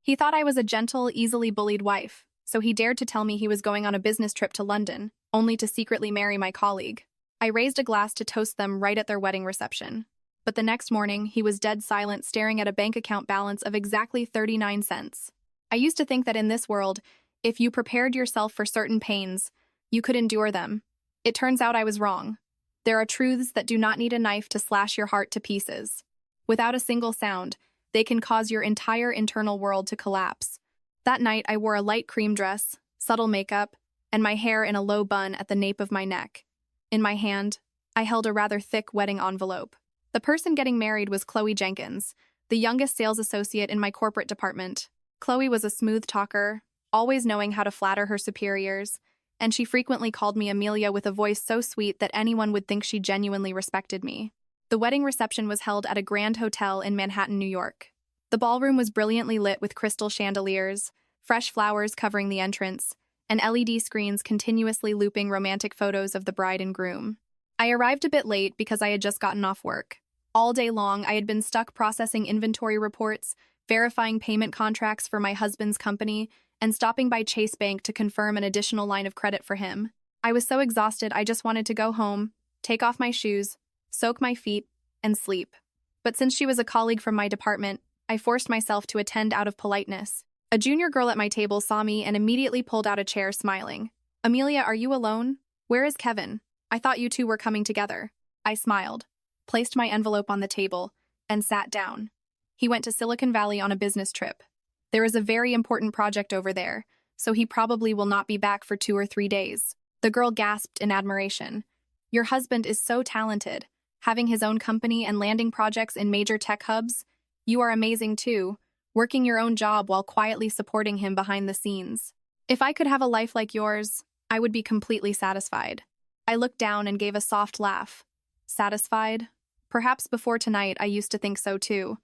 He thought I was a gentle, easily bullied wife, so he dared to tell me he was going on a business trip to London, only to secretly marry my colleague. I raised a glass to toast them right at their wedding reception. But the next morning, he was dead silent, staring at a bank account balance of exactly 39 cents. I used to think that in this world, if you prepared yourself for certain pains, you could endure them. It turns out I was wrong. There are truths that do not need a knife to slash your heart to pieces. Without a single sound, they can cause your entire internal world to collapse. That night, I wore a light cream dress, subtle makeup, and my hair in a low bun at the nape of my neck. In my hand, I held a rather thick wedding envelope. The person getting married was Chloe Jenkins, the youngest sales associate in my corporate department. Chloe was a smooth talker, always knowing how to flatter her superiors, and she frequently called me Amelia with a voice so sweet that anyone would think she genuinely respected me. The wedding reception was held at a grand hotel in Manhattan, New York. The ballroom was brilliantly lit with crystal chandeliers, fresh flowers covering the entrance, and LED screens continuously looping romantic photos of the bride and groom. I arrived a bit late because I had just gotten off work. All day long, I had been stuck processing inventory reports, verifying payment contracts for my husband's company, and stopping by Chase Bank to confirm an additional line of credit for him. I was so exhausted I just wanted to go home, take off my shoes, soak my feet, and sleep. But since she was a colleague from my department, I forced myself to attend out of politeness. A junior girl at my table saw me and immediately pulled out a chair, smiling. "Amelia, are you alone? Where is Kevin? I thought you two were coming together." I smiled, placed my envelope on the table, and sat down. He went to Silicon Valley on a business trip. There is a very important project over there, so he probably will not be back for 2 or 3 days. The girl gasped in admiration. "Your husband is so talented, having his own company and landing projects in major tech hubs. You are amazing too, working your own job while quietly supporting him behind the scenes. If I could have a life like yours, I would be completely satisfied." I looked down and gave a soft laugh. Satisfied? Perhaps before tonight I used to think so too.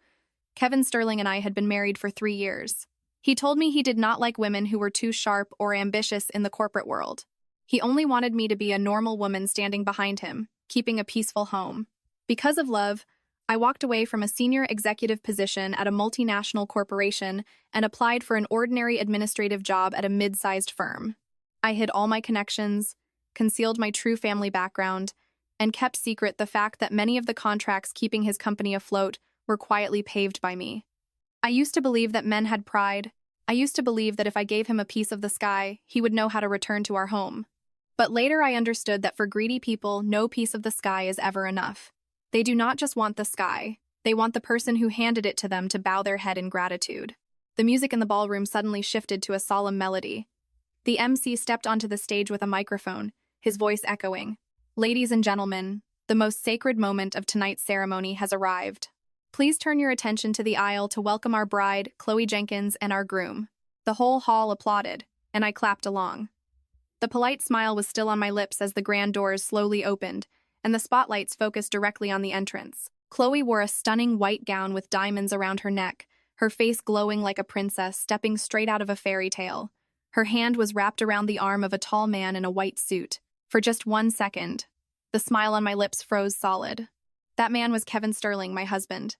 Kevin Sterling and I had been married for 3 years. He told me he did not like women who were too sharp or ambitious in the corporate world. He only wanted me to be a normal woman standing behind him, keeping a peaceful home. Because of love, I walked away from a senior executive position at a multinational corporation and applied for an ordinary administrative job at a mid-sized firm. I hid all my connections, concealed my true family background, and kept secret the fact that many of the contracts keeping his company afloat were quietly paved by me. I used to believe that men had pride. I used to believe that if I gave him a piece of the sky, he would know how to return to our home. But later I understood that for greedy people, no piece of the sky is ever enough. They do not just want the sky, they want the person who handed it to them to bow their head in gratitude. The music in the ballroom suddenly shifted to a solemn melody. The MC stepped onto the stage with a microphone, his voice echoing. "Ladies and gentlemen, the most sacred moment of tonight's ceremony has arrived. Please turn your attention to the aisle to welcome our bride, Chloe Jenkins, and our groom." The whole hall applauded, and I clapped along. The polite smile was still on my lips as the grand doors slowly opened, and the spotlights focused directly on the entrance. Chloe wore a stunning white gown with diamonds around her neck, her face glowing like a princess stepping straight out of a fairy tale. Her hand was wrapped around the arm of a tall man in a white suit. For just 1 second, the smile on my lips froze solid. That man was Kevin Sterling, my husband.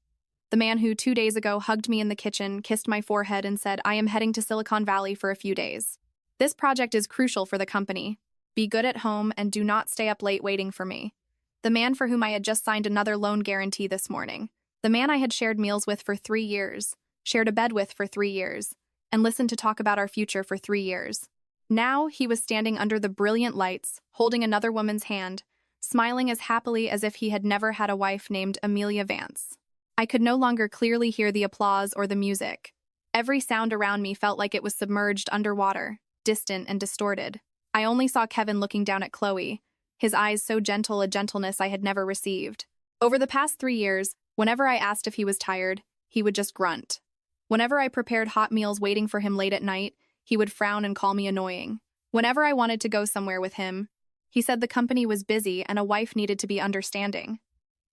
The man who 2 days ago hugged me in the kitchen, kissed my forehead, and said, "I am heading to Silicon Valley for a few days. This project is crucial for the company. Be good at home and do not stay up late waiting for me." The man for whom I had just signed another loan guarantee this morning. The man I had shared meals with for 3 years, shared a bed with for 3 years, and listened to talk about our future for 3 years. Now he was standing under the brilliant lights, holding another woman's hand, smiling as happily as if he had never had a wife named Amelia Vance. I could no longer clearly hear the applause or the music. Every sound around me felt like it was submerged underwater, distant and distorted. I only saw Kevin looking down at Chloe, his eyes so gentle, a gentleness I had never received. Over the past 3 years, whenever I asked if he was tired, he would just grunt. Whenever I prepared hot meals waiting for him late at night, he would frown and call me annoying. Whenever I wanted to go somewhere with him, he said the company was busy and a wife needed to be understanding.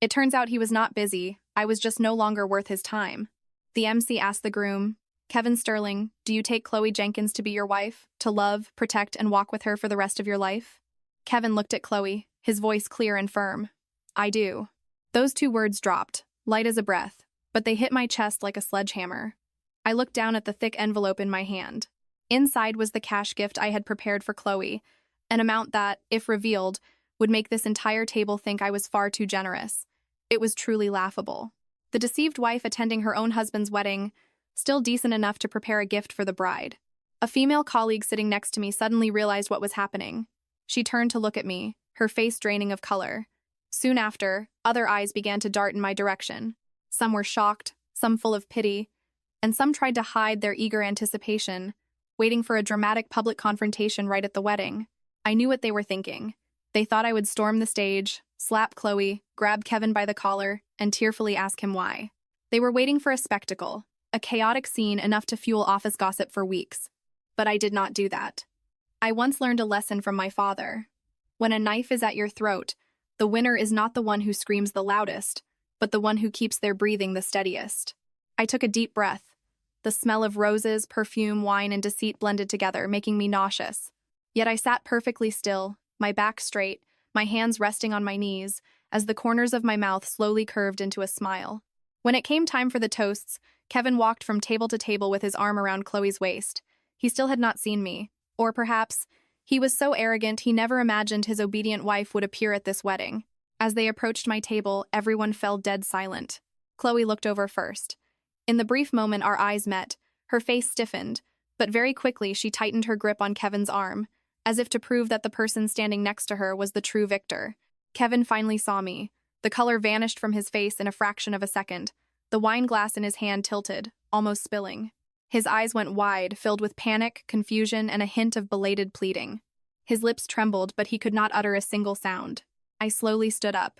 It turns out he was not busy, I was just no longer worth his time. The MC asked the groom, "Kevin Sterling, do you take Chloe Jenkins to be your wife, to love, protect, and walk with her for the rest of your life?" Kevin looked at Chloe, his voice clear and firm. "I do." Those 2 words dropped, light as a breath, but they hit my chest like a sledgehammer. I looked down at the thick envelope in my hand. Inside was the cash gift I had prepared for Chloe, an amount that, if revealed, would make this entire table think I was far too generous. It was truly laughable. The deceived wife attending her own husband's wedding, still decent enough to prepare a gift for the bride. A female colleague sitting next to me suddenly realized what was happening. She turned to look at me, her face draining of color. Soon after, other eyes began to dart in my direction. Some were shocked, some full of pity, and some tried to hide their eager anticipation, waiting for a dramatic public confrontation right at the wedding. I knew what they were thinking. They thought I would storm the stage, slap Chloe, grab Kevin by the collar, and tearfully ask him why. They were waiting for a spectacle, a chaotic scene enough to fuel office gossip for weeks. But I did not do that. I once learned a lesson from my father. When a knife is at your throat, the winner is not the one who screams the loudest, but the one who keeps their breathing the steadiest. I took a deep breath. The smell of roses, perfume, wine, and deceit blended together, making me nauseous. Yet I sat perfectly still, my back straight, my hands resting on my knees, as the corners of my mouth slowly curved into a smile. When it came time for the toasts, Kevin walked from table to table with his arm around Chloe's waist. He still had not seen me. Or perhaps, he was so arrogant he never imagined his obedient wife would appear at this wedding. As they approached my table, everyone fell dead silent. Chloe looked over first. In the brief moment our eyes met, her face stiffened, but very quickly she tightened her grip on Kevin's arm, as if to prove that the person standing next to her was the true victor. Kevin finally saw me. The color vanished from his face in a fraction of a second. The wine glass in his hand tilted, almost spilling. His eyes went wide, filled with panic, confusion, and a hint of belated pleading. His lips trembled, but he could not utter a single sound. I slowly stood up.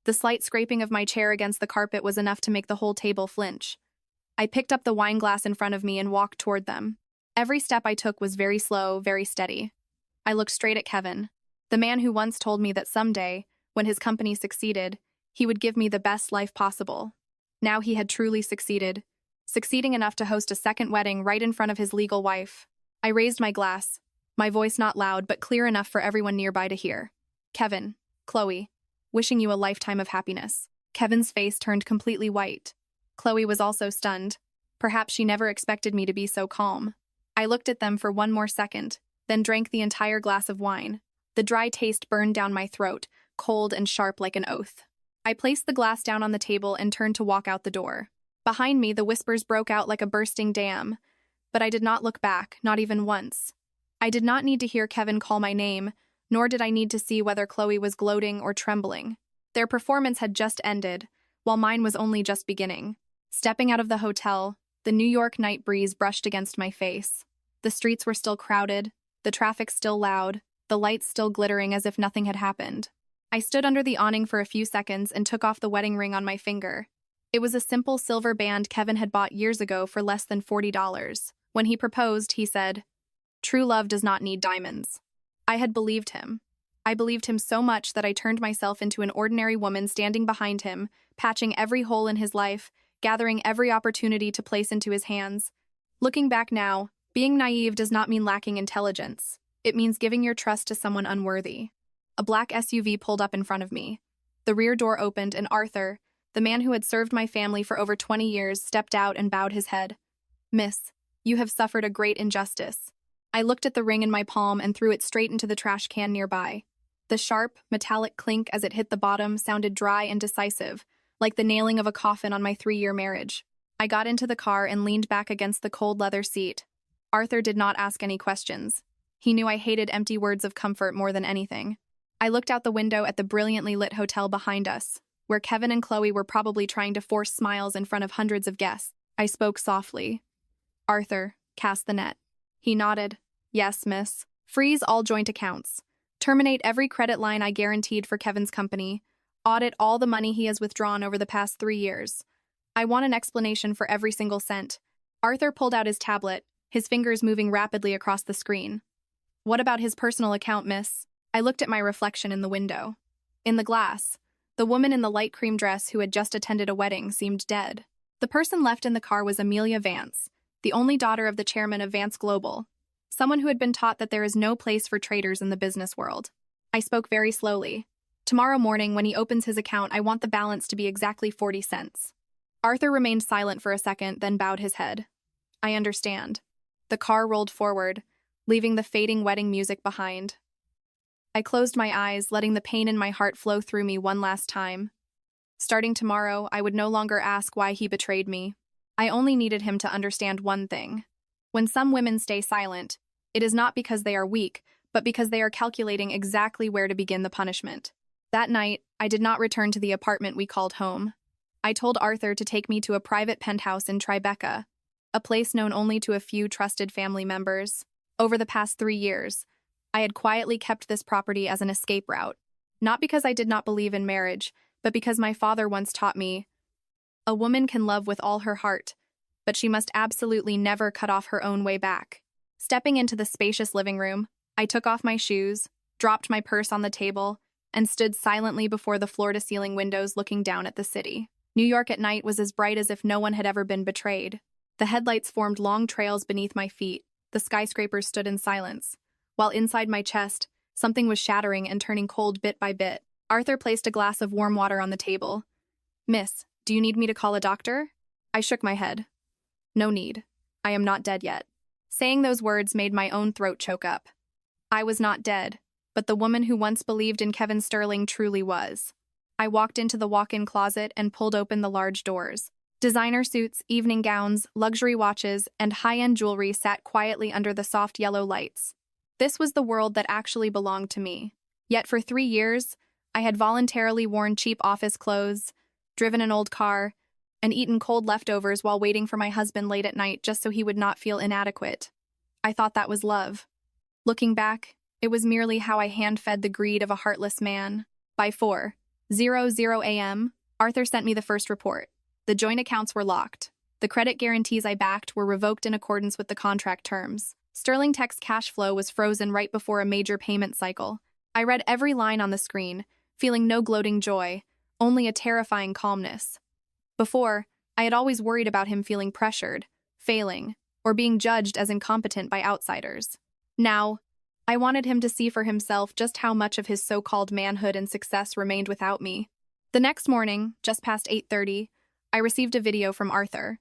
The slight scraping of my chair against the carpet was enough to make the whole table flinch. I picked up the wine glass in front of me and walked toward them. Every step I took was very slow, very steady. I looked straight at Kevin, the man who once told me that someday, when his company succeeded, he would give me the best life possible. Now he had truly succeeded, succeeding enough to host a second wedding right in front of his legal wife. I raised my glass, my voice not loud but clear enough for everyone nearby to hear. Kevin, Chloe, wishing you a lifetime of happiness. Kevin's face turned completely white. Chloe was also stunned. Perhaps she never expected me to be so calm. I looked at them for one more second, then drank the entire glass of wine. The dry taste burned down my throat, cold and sharp like an oath. I placed the glass down on the table and turned to walk out the door. Behind me, the whispers broke out like a bursting dam, but I did not look back, not even once. I did not need to hear Kevin call my name, nor did I need to see whether Chloe was gloating or trembling. Their performance had just ended, while mine was only just beginning. Stepping out of the hotel, the New York night breeze brushed against my face. The streets were still crowded, the traffic still loud, the lights still glittering as if nothing had happened. I stood under the awning for a few seconds and took off the wedding ring on my finger. It was a simple silver band Kevin had bought years ago for less than $40. When he proposed, he said, "True love does not need diamonds." I had believed him. I believed him so much that I turned myself into an ordinary woman standing behind him, patching every hole in his life, gathering every opportunity to place into his hands. Looking back now, being naive does not mean lacking intelligence. It means giving your trust to someone unworthy. A black SUV pulled up in front of me. The rear door opened and Arthur, the man who had served my family for over 20 years, stepped out and bowed his head. "Miss, you have suffered a great injustice." I looked at the ring in my palm and threw it straight into the trash can nearby. The sharp, metallic clink as it hit the bottom sounded dry and decisive, like the nailing of a coffin on my 3-year marriage. I got into the car and leaned back against the cold leather seat. Arthur did not ask any questions. He knew I hated empty words of comfort more than anything. I looked out the window at the brilliantly lit hotel behind us, where Kevin and Chloe were probably trying to force smiles in front of hundreds of guests. I spoke softly. "Arthur, cast the net." He nodded. "Yes, miss. Freeze all joint accounts. Terminate every credit line I guaranteed for Kevin's company. Audit all the money he has withdrawn over the past 3 years. I want an explanation for every single cent." Arthur pulled out his tablet, his fingers moving rapidly across the screen. "What about his personal account, miss?" I looked at my reflection in the window. In the glass, the woman in the light cream dress who had just attended a wedding seemed dead. The person left in the car was Amelia Vance, the only daughter of the chairman of Vance Global, someone who had been taught that there is no place for traitors in the business world. I spoke very slowly. "Tomorrow morning, when he opens his account, I want the balance to be exactly 40 cents. Arthur remained silent for a second, then bowed his head. I understand. The car rolled forward, leaving the fading wedding music behind. I closed my eyes, letting the pain in my heart flow through me one last time. Starting tomorrow, I would no longer ask why he betrayed me. I only needed him to understand one thing. When some women stay silent, it is not because they are weak, but because they are calculating exactly where to begin the punishment. That night, I did not return to the apartment we called home. I told Arthur to take me to a private penthouse in Tribeca, a place known only to a few trusted family members. Over the past 3 years, I had quietly kept this property as an escape route, not because I did not believe in marriage, but because my father once taught me, a woman can love with all her heart, but she must absolutely never cut off her own way back. Stepping into the spacious living room, I took off my shoes, dropped my purse on the table, and stood silently before the floor-to-ceiling windows looking down at the city. New York at night was as bright as if no one had ever been betrayed. The headlights formed long trails beneath my feet. The skyscrapers stood in silence, while inside my chest, something was shattering and turning cold bit by bit. Arthur placed a glass of warm water on the table. "Miss, do you need me to call a doctor?" I shook my head. "No need. I am not dead yet." Saying those words made my own throat choke up. I was not dead, but the woman who once believed in Kevin Sterling truly was. I walked into the walk-in closet and pulled open the large doors. Designer suits, evening gowns, luxury watches, and high-end jewelry sat quietly under the soft yellow lights. This was the world that actually belonged to me. Yet for 3 years, I had voluntarily worn cheap office clothes, driven an old car, and eaten cold leftovers while waiting for my husband late at night just so he would not feel inadequate. I thought that was love. Looking back, it was merely how I hand-fed the greed of a heartless man. By 4:00 a.m., Arthur sent me the first report. The joint accounts were locked. The credit guarantees I backed were revoked in accordance with the contract terms. Sterling Tech's cash flow was frozen right before a major payment cycle. I read every line on the screen, feeling no gloating joy, only a terrifying calmness. Before, I had always worried about him feeling pressured, failing, or being judged as incompetent by outsiders. Now, I wanted him to see for himself just how much of his so-called manhood and success remained without me. The next morning, just past 8:30, I received a video from Arthur.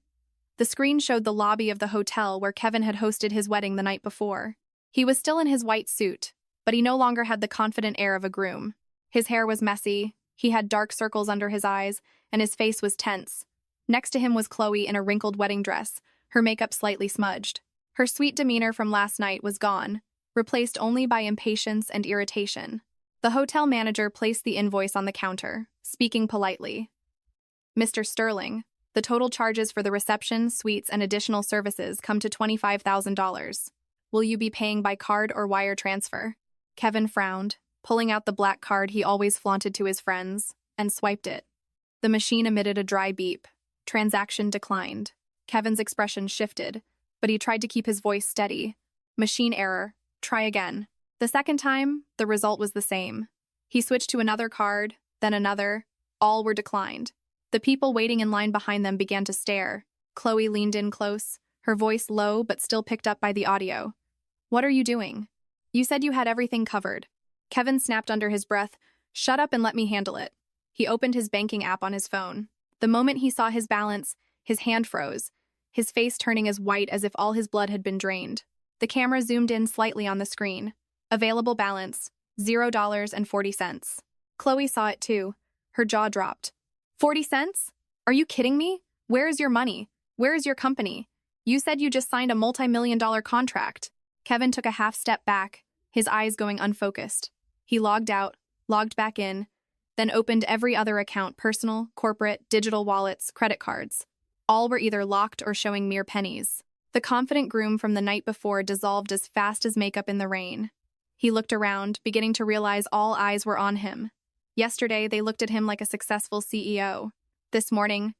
The screen showed the lobby of the hotel where Kevin had hosted his wedding the night before. He was still in his white suit, but he no longer had the confident air of a groom. His hair was messy, he had dark circles under his eyes, and his face was tense. Next to him was Chloe in a wrinkled wedding dress, her makeup slightly smudged. Her sweet demeanor from last night was gone, replaced only by impatience and irritation. The hotel manager placed the invoice on the counter, speaking politely. "Mr. Sterling, the total charges for the reception, suites, and additional services come to $25,000. Will you be paying by card or wire transfer?" Kevin frowned, pulling out the black card he always flaunted to his friends, and swiped it. The machine emitted a dry beep. Transaction declined. Kevin's expression shifted, but he tried to keep his voice steady. "Machine error. Try again." The second time, the result was the same. He switched to another card, then another. All were declined. The people waiting in line behind them began to stare. Chloe leaned in close, her voice low but still picked up by the audio. "What are you doing? You said you had everything covered." Kevin snapped under his breath, "Shut up and let me handle it." He opened his banking app on his phone. The moment he saw his balance, his hand froze, his face turning as white as if all his blood had been drained. The camera zoomed in slightly on the screen. Available balance, $0.40. Chloe saw it too. Her jaw dropped. 40 cents? Are you kidding me? Where is your money? Where is your company? You said you just signed a multi-million-dollar contract. Kevin took a half step back, his eyes going unfocused. He logged out, logged back in, then opened every other account, personal, corporate, digital wallets, credit cards. All were either locked or showing mere pennies. The confident groom from the night before dissolved as fast as makeup in the rain. He looked around, beginning to realize all eyes were on him. Yesterday, they looked at him like a successful CEO. This morning,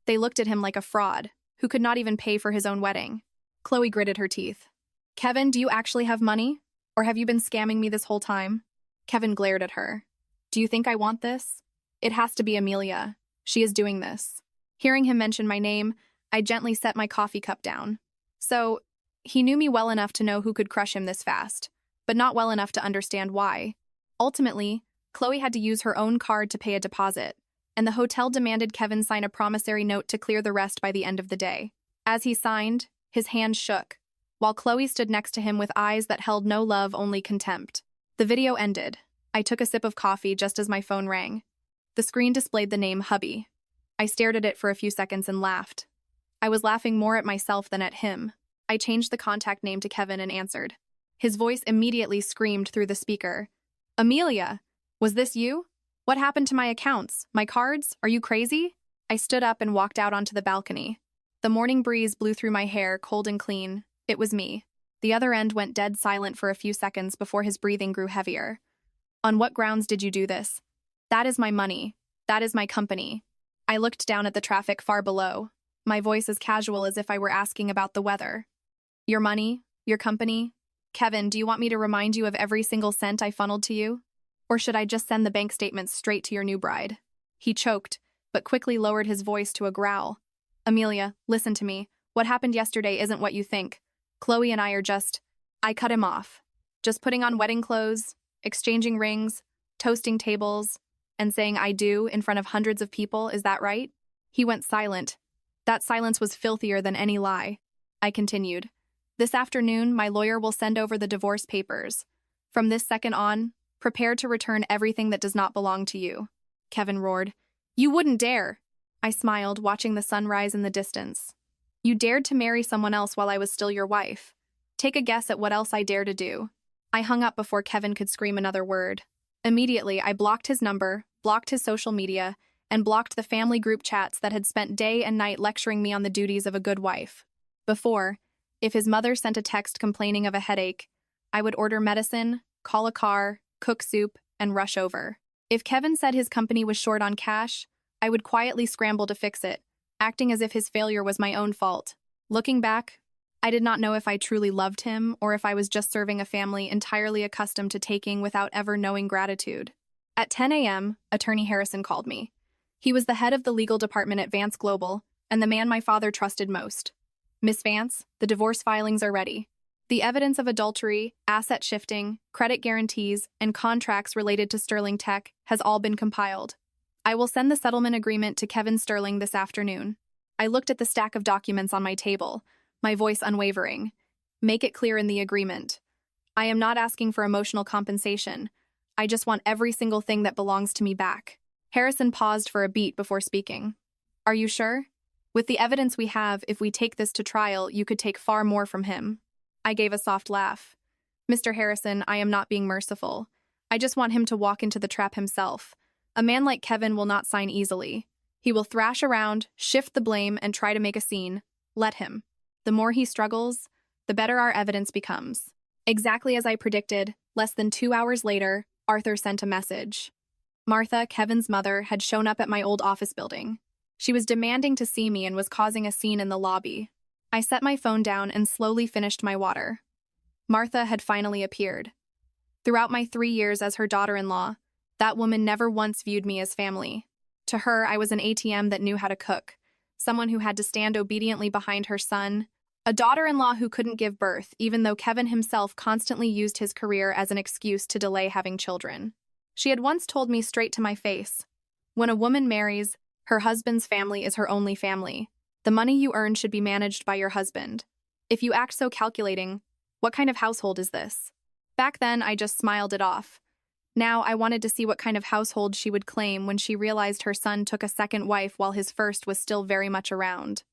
they looked at him like a fraud, who could not even pay for his own wedding. Chloe gritted her teeth. "Kevin, do you actually have money? Or have you been scamming me this whole time?" Kevin glared at her. "Do you think I want this? It has to be Amelia. She is doing this." Hearing him mention my name, I gently set my coffee cup down. So, he knew me well enough to know who could crush him this fast, but not well enough to understand why. Ultimately, Chloe had to use her own card to pay a deposit, and the hotel demanded Kevin sign a promissory note to clear the rest by the end of the day. As he signed, His hand shook, while Chloe stood next to him with eyes that held no love, only contempt. The video ended. I took a sip of coffee just as my phone rang. The screen displayed the name Hubby. I stared at it for a few seconds and laughed. I was laughing more at myself than at him. I changed the contact name to Kevin and answered. His voice immediately screamed through the speaker. Amelia, was this you? What happened to my accounts? My cards? Are you crazy? I stood up and walked out onto the balcony. The morning breeze blew through my hair, cold and clean. It was me. The other end went dead silent for a few seconds before his breathing grew heavier. On what grounds did you do this? That is my money. That is my company. I looked down at the traffic far below, my voice as casual as if I were asking about the weather. Your money? Your company? Kevin, do you want me to remind you of every single cent I funneled to you? Or should I just send the bank statements straight to your new bride? He choked, but quickly lowered his voice to a growl. Amelia, listen to me. What happened yesterday isn't what you think. Chloe and I are just... I cut him off. Just putting on wedding clothes, exchanging rings, toasting tables, and saying I do in front of hundreds of people, is that right? He went silent. That silence was filthier than any lie. I continued. This afternoon, my lawyer will send over the divorce papers. From this second on, prepare to return everything that does not belong to you. Kevin roared. You wouldn't dare. I smiled, watching the sun rise in the distance. You dared to marry someone else while I was still your wife. Take a guess at what else I dare to do. I hung up before Kevin could scream another word. Immediately, I blocked his number, blocked his social media, and blocked the family group chats that had spent day and night lecturing me on the duties of a good wife. Before, if his mother sent a text complaining of a headache, I would order medicine, call a car, cook soup, and rush over. If Kevin said his company was short on cash, I would quietly scramble to fix it, acting as if his failure was my own fault. Looking back, I did not know if I truly loved him or if I was just serving a family entirely accustomed to taking without ever knowing gratitude. At 10 a.m., Attorney Harrison called me. He was the head of the legal department at Vance Global and the man my father trusted most. Miss Vance, the divorce filings are ready. The evidence of adultery, asset shifting, credit guarantees, and contracts related to Sterling Tech has all been compiled. I will send the settlement agreement to Kevin Sterling this afternoon. I looked at the stack of documents on my table, my voice unwavering. Make it clear in the agreement. I am not asking for emotional compensation. I just want every single thing that belongs to me back. Harrison paused for a beat before speaking. Are you sure? With the evidence we have, if we take this to trial, you could take far more from him. I gave a soft laugh. Mr. Harrison, I am not being merciful. I just want him to walk into the trap himself. A man like Kevin will not sign easily. He will thrash around, shift the blame, and try to make a scene. Let him. The more he struggles, the better our evidence becomes. Exactly as I predicted, less than 2 hours later, Arthur sent a message. Martha, Kevin's mother, had shown up at my old office building. She was demanding to see me and was causing a scene in the lobby. I set my phone down and slowly finished my water. Martha had finally appeared. Throughout my 3 years as her daughter-in-law, that woman never once viewed me as family. To her, I was an ATM that knew how to cook, someone who had to stand obediently behind her son, a daughter-in-law who couldn't give birth, even though Kevin himself constantly used his career as an excuse to delay having children. She had once told me straight to my face, when a woman marries, her husband's family is her only family. The money you earn should be managed by your husband. If you act so calculating, what kind of household is this? Back then, I just smiled it off. Now, I wanted to see what kind of household she would claim when she realized her son took a second wife while his first was still very much around.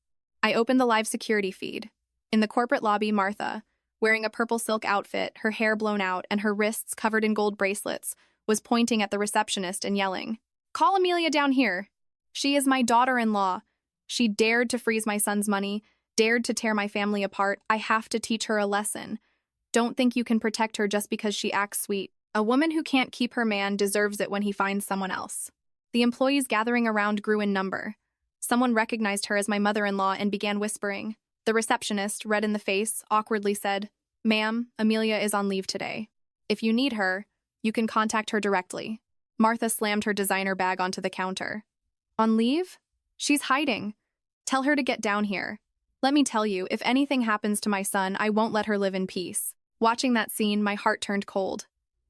I opened the live security feed. In the corporate lobby, Martha, wearing a purple silk outfit, her hair blown out, and her wrists covered in gold bracelets, was pointing at the receptionist and yelling, "Call Amelia down here. She is my daughter-in-law. She dared to freeze my son's money, dared to tear my family apart. I have to teach her a lesson. Don't think you can protect her just because she acts sweet. A woman who can't keep her man deserves it when he finds someone else." The employees gathering around grew in number. Someone recognized her as my mother-in-law and began whispering. The receptionist, red in the face, awkwardly said, "Ma'am, Amelia is on leave today. If you need her, you can contact her directly." Martha slammed her designer bag onto the counter. "On leave? She's hiding. Tell her to get down here. Let me tell you, if anything happens to my son, I won't let her live in peace." Watching that scene, my heart turned cold.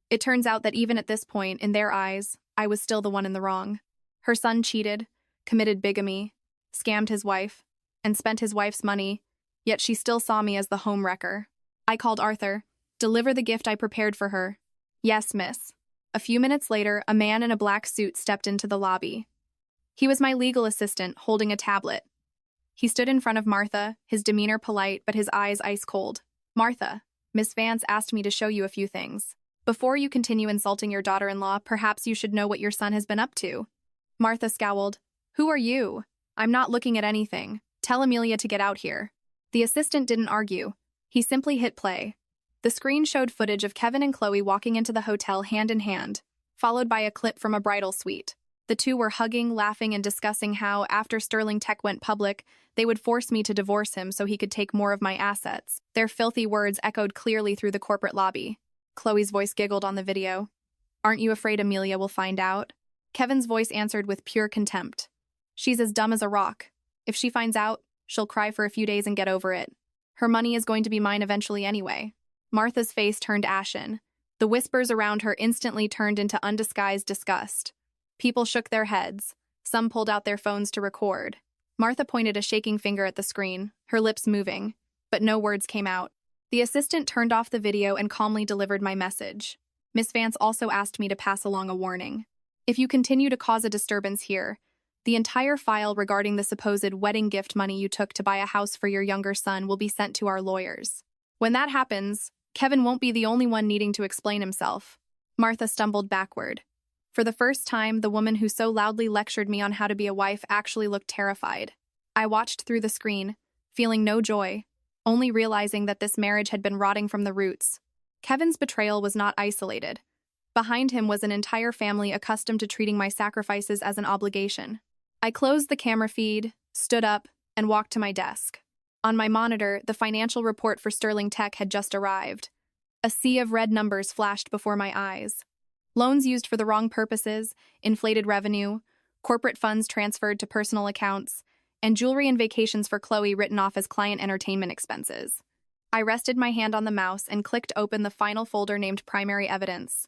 It turns out that even at this point, in their eyes, I was still the one in the wrong. Her son cheated, committed bigamy, scammed his wife, and spent his wife's money, yet she still saw me as the home wrecker. I called Arthur. Deliver the gift I prepared for her. Yes, miss. A few minutes later, a man in a black suit stepped into the lobby. He was my legal assistant, holding a tablet. He stood in front of Martha, his demeanor polite but his eyes ice cold. Martha, Miss Vance asked me to show you a few things. Before you continue insulting your daughter-in-law, perhaps you should know what your son has been up to. Martha scowled. Who are you? I'm not looking at anything. Tell Amelia to get out here. The assistant didn't argue. He simply hit play. The screen showed footage of Kevin and Chloe walking into the hotel hand in hand, followed by a clip from a bridal suite. The two were hugging, laughing, and discussing how, after Sterling Tech went public, they would force me to divorce him so he could take more of my assets. Their filthy words echoed clearly through the corporate lobby. Chloe's voice giggled on the video. Aren't you afraid Amelia will find out? Kevin's voice answered with pure contempt. She's as dumb as a rock. If she finds out, she'll cry for a few days and get over it. Her money is going to be mine eventually anyway. Martha's face turned ashen. The whispers around her instantly turned into undisguised disgust. People shook their heads. Some pulled out their phones to record. Martha pointed a shaking finger at the screen, her lips moving, but no words came out. The assistant turned off the video and calmly delivered my message. Miss Vance also asked me to pass along a warning. If you continue to cause a disturbance here, the entire file regarding the supposed wedding gift money you took to buy a house for your younger son will be sent to our lawyers. When that happens, Kevin won't be the only one needing to explain himself. Martha stumbled backward. For the first time, the woman who so loudly lectured me on how to be a wife actually looked terrified. I watched through the screen, feeling no joy, only realizing that this marriage had been rotting from the roots. Kevin's betrayal was not isolated. Behind him was an entire family accustomed to treating my sacrifices as an obligation. I closed the camera feed, stood up, and walked to my desk. On my monitor, the financial report for Sterling Tech had just arrived. A sea of red numbers flashed before my eyes. Loans used for the wrong purposes, inflated revenue, corporate funds transferred to personal accounts, and jewelry and vacations for Chloe written off as client entertainment expenses. I rested my hand on the mouse and clicked open the final folder named Primary Evidence.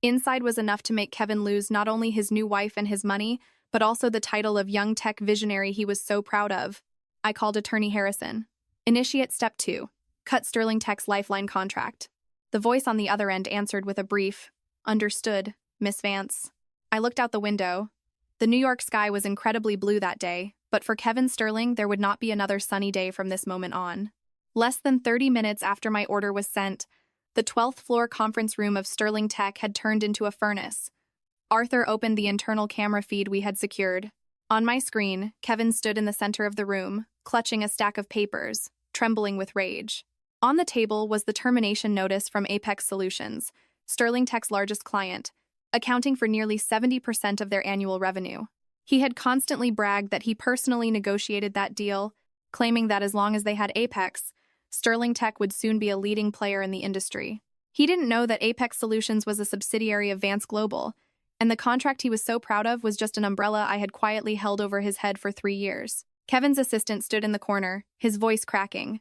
Inside was enough to make Kevin lose not only his new wife and his money, but also the title of young tech visionary he was so proud of. I called Attorney Harrison. Initiate Step 2. Cut Sterling Tech's lifeline contract. The voice on the other end answered with a brief, "Understood, Miss Vance." I looked out the window. The New York sky was incredibly blue that day, but for Kevin Sterling, there would not be another sunny day from this moment on. Less than 30 minutes after my order was sent, the 12th floor conference room of Sterling Tech had turned into a furnace. Arthur opened the internal camera feed we had secured. On my screen, Kevin stood in the center of the room, clutching a stack of papers, trembling with rage. On the table was the termination notice from Apex Solutions, Sterling Tech's largest client, accounting for nearly 70% of their annual revenue. He had constantly bragged that he personally negotiated that deal, claiming that as long as they had Apex, Sterling Tech would soon be a leading player in the industry. He didn't know that Apex Solutions was a subsidiary of Vance Global, and the contract he was so proud of was just an umbrella I had quietly held over his head for 3 years. Kevin's assistant stood in the corner, his voice cracking.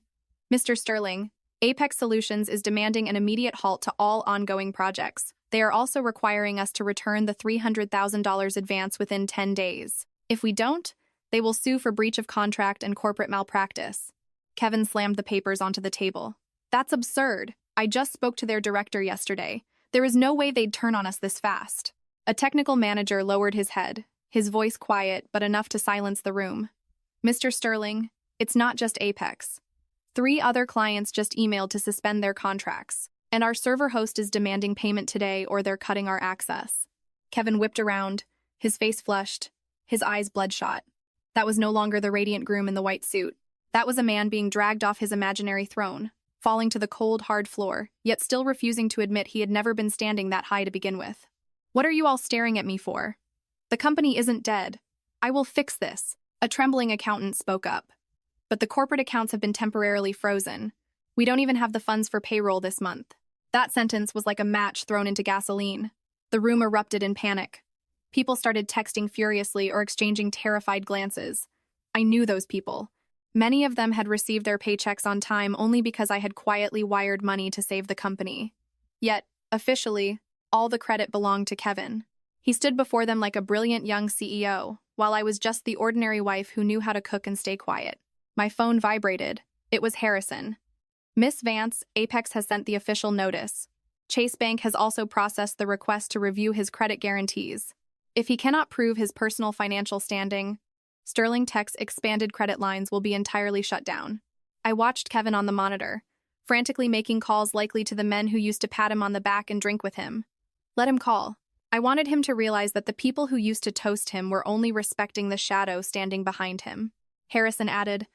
"Mr. Sterling, Apex Solutions is demanding an immediate halt to all ongoing projects. They are also requiring us to return the $300,000 advance within 10 days. If we don't, they will sue for breach of contract and corporate malpractice." Kevin slammed the papers onto the table. "That's absurd. I just spoke to their director yesterday. There is no way they'd turn on us this fast." A technical manager lowered his head, his voice quiet but enough to silence the room. "Mr. Sterling, it's not just Apex. 3 other clients just emailed to suspend their contracts, and our server host is demanding payment today or they're cutting our access." Kevin whipped around, his face flushed, his eyes bloodshot. That was no longer the radiant groom in the white suit. That was a man being dragged off his imaginary throne, falling to the cold, hard floor, yet still refusing to admit he had never been standing that high to begin with. "What are you all staring at me for? The company isn't dead. I will fix this," a trembling accountant spoke up. "But the corporate accounts have been temporarily frozen. We don't even have the funds for payroll this month." That sentence was like a match thrown into gasoline. The room erupted in panic. People started texting furiously or exchanging terrified glances. I knew those people. Many of them had received their paychecks on time only because I had quietly wired money to save the company. Yet, officially, all the credit belonged to Kevin. He stood before them like a brilliant young CEO, while I was just the ordinary wife who knew how to cook and stay quiet. My phone vibrated. It was Harrison. Miss Vance, Apex has sent the official notice. Chase Bank has also processed the request to review his credit guarantees. If he cannot prove his personal financial standing, Sterling Tech's expanded credit lines will be entirely shut down. I watched Kevin on the monitor, frantically making calls likely to the men who used to pat him on the back and drink with him. Let him call. I wanted him to realize that the people who used to toast him were only respecting the shadow standing behind him. Harrison added,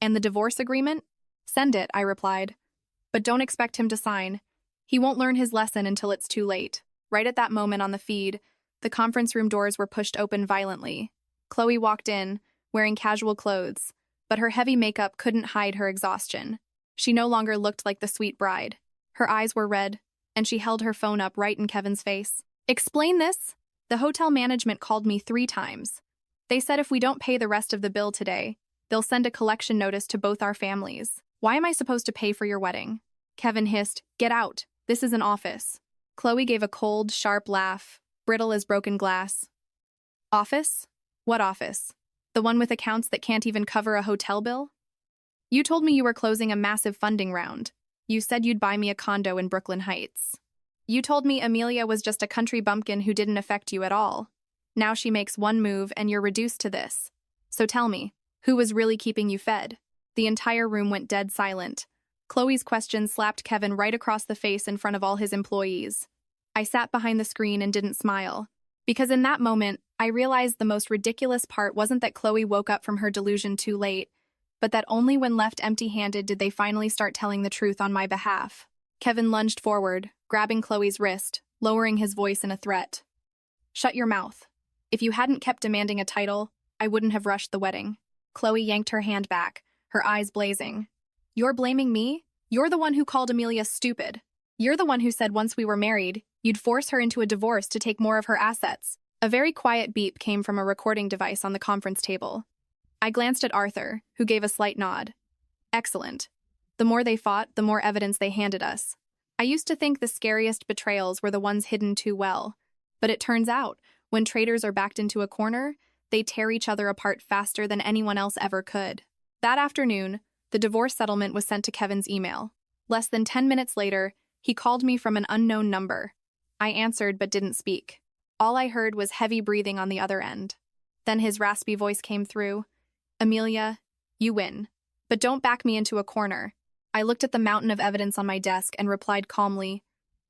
"And the divorce agreement? Send it," I replied. "But don't expect him to sign. He won't learn his lesson until it's too late." Right at that moment on the feed, the conference room doors were pushed open violently. Chloe walked in, wearing casual clothes, but her heavy makeup couldn't hide her exhaustion. She no longer looked like the sweet bride. Her eyes were red, and she held her phone up right in Kevin's face. "Explain this." "The hotel management called me 3 times. They said if we don't pay the rest of the bill today, they'll send a collection notice to both our families. Why am I supposed to pay for your wedding?" Kevin hissed, "Get out. This is an office." Chloe gave a cold, sharp laugh, brittle as broken glass. "Office? What office? The one with accounts that can't even cover a hotel bill? You told me you were closing a massive funding round. You said you'd buy me a condo in Brooklyn Heights. You told me Amelia was just a country bumpkin who didn't affect you at all. Now she makes one move and you're reduced to this. So tell me, who was really keeping you fed?" The entire room went dead silent. Chloe's question slapped Kevin right across the face in front of all his employees. I sat behind the screen and didn't smile, because in that moment, I realized the most ridiculous part wasn't that Chloe woke up from her delusion too late, but that only when left empty-handed did they finally start telling the truth on my behalf. Kevin lunged forward, grabbing Chloe's wrist, lowering his voice in a threat. "Shut your mouth. If you hadn't kept demanding a title, I wouldn't have rushed the wedding." Chloe yanked her hand back, her eyes blazing. "You're blaming me? You're the one who called Amelia stupid. You're the one who said once we were married, you'd force her into a divorce to take more of her assets." A very quiet beep came from a recording device on the conference table. I glanced at Arthur, who gave a slight nod. "Excellent. The more they fought, the more evidence they handed us. I used to think the scariest betrayals were the ones hidden too well, but it turns out, when traitors are backed into a corner, they tear each other apart faster than anyone else ever could." That afternoon, the divorce settlement was sent to Kevin's email. Less than 10 minutes later, he called me from an unknown number. I answered but didn't speak. All I heard was heavy breathing on the other end. Then his raspy voice came through. "Amelia, you win. But don't back me into a corner." I looked at the mountain of evidence on my desk and replied calmly,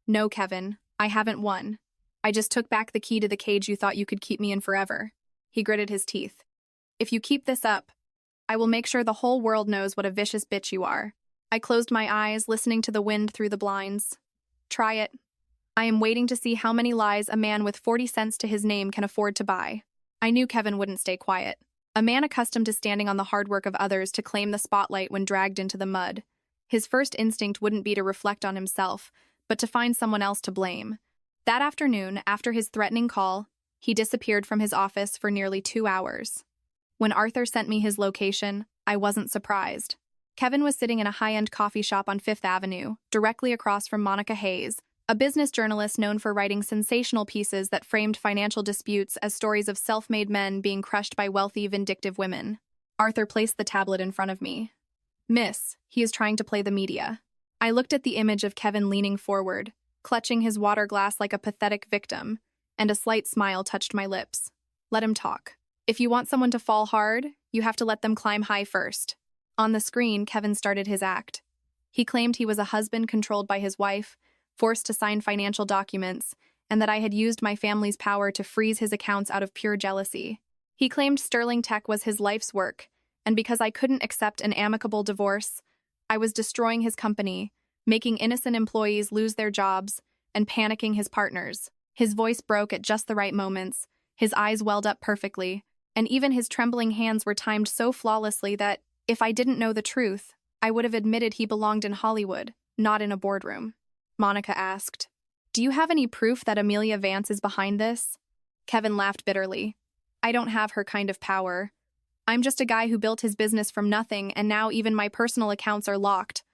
"No, Kevin, I haven't won. I just took back the key to the cage you thought you could keep me in forever." He gritted his teeth. "If you keep this up, I will make sure the whole world knows what a vicious bitch you are." I closed my eyes, listening to the wind through the blinds. "Try it. I am waiting to see how many lies a man with 40 cents to his name can afford to buy." I knew Kevin wouldn't stay quiet. A man accustomed to standing on the hard work of others to claim the spotlight when dragged into the mud. His first instinct wouldn't be to reflect on himself, but to find someone else to blame. That afternoon, after his threatening call, he disappeared from his office for nearly 2 hours. When Arthur sent me his location, I wasn't surprised. Kevin was sitting in a high-end coffee shop on Fifth Avenue, directly across from Monica Hayes, a business journalist known for writing sensational pieces that framed financial disputes as stories of self-made men being crushed by wealthy, vindictive women. Arthur placed the tablet in front of me. "Miss, he is trying to play the media." I looked at the image of Kevin leaning forward, clutching his water glass like a pathetic victim, and a slight smile touched my lips. "Let him talk. If you want someone to fall hard, you have to let them climb high first." On the screen, Kevin started his act. He claimed he was a husband controlled by his wife, forced to sign financial documents, and that I had used my family's power to freeze his accounts out of pure jealousy. He claimed Sterling Tech was his life's work, and because I couldn't accept an amicable divorce, I was destroying his company, making innocent employees lose their jobs, and panicking his partners. His voice broke at just the right moments, his eyes welled up perfectly, and even his trembling hands were timed so flawlessly that, if I didn't know the truth, I would have admitted he belonged in Hollywood, not in a boardroom. Monica asked, "Do you have any proof that Amelia Vance is behind this?" Kevin laughed bitterly. "I don't have her kind of power. I'm just a guy who built his business from nothing, and now even my personal accounts are locked.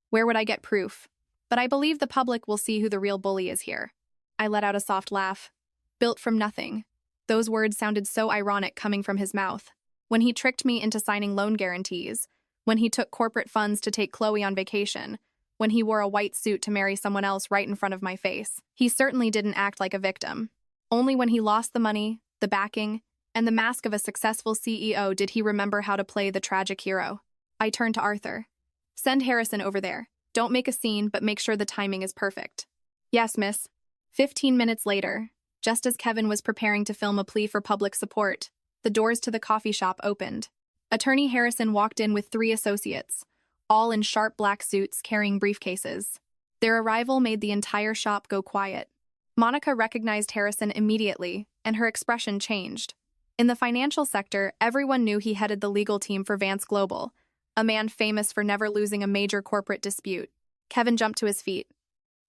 Where would I get proof? But I believe the public will see who the real bully is here." I let out a soft laugh. Built from nothing. Those words sounded so ironic coming from his mouth. When he tricked me into signing loan guarantees, when he took corporate funds to take Chloe on vacation, when he wore a white suit to marry someone else right in front of my face. He certainly didn't act like a victim. Only when he lost the money, the backing, and the mask of a successful CEO did he remember how to play the tragic hero. I turned to Arthur. Send Harrison over there. Don't make a scene, but make sure the timing is perfect. Yes, miss. 15 minutes later, just as Kevin was preparing to film a plea for public support, the doors to the coffee shop opened. Attorney Harrison walked in with 3 associates, all in sharp black suits carrying briefcases. Their arrival made the entire shop go quiet. Monica recognized Harrison immediately, and her expression changed. In the financial sector, everyone knew he headed the legal team for Vance Global, a man famous for never losing a major corporate dispute. Kevin jumped to his feet.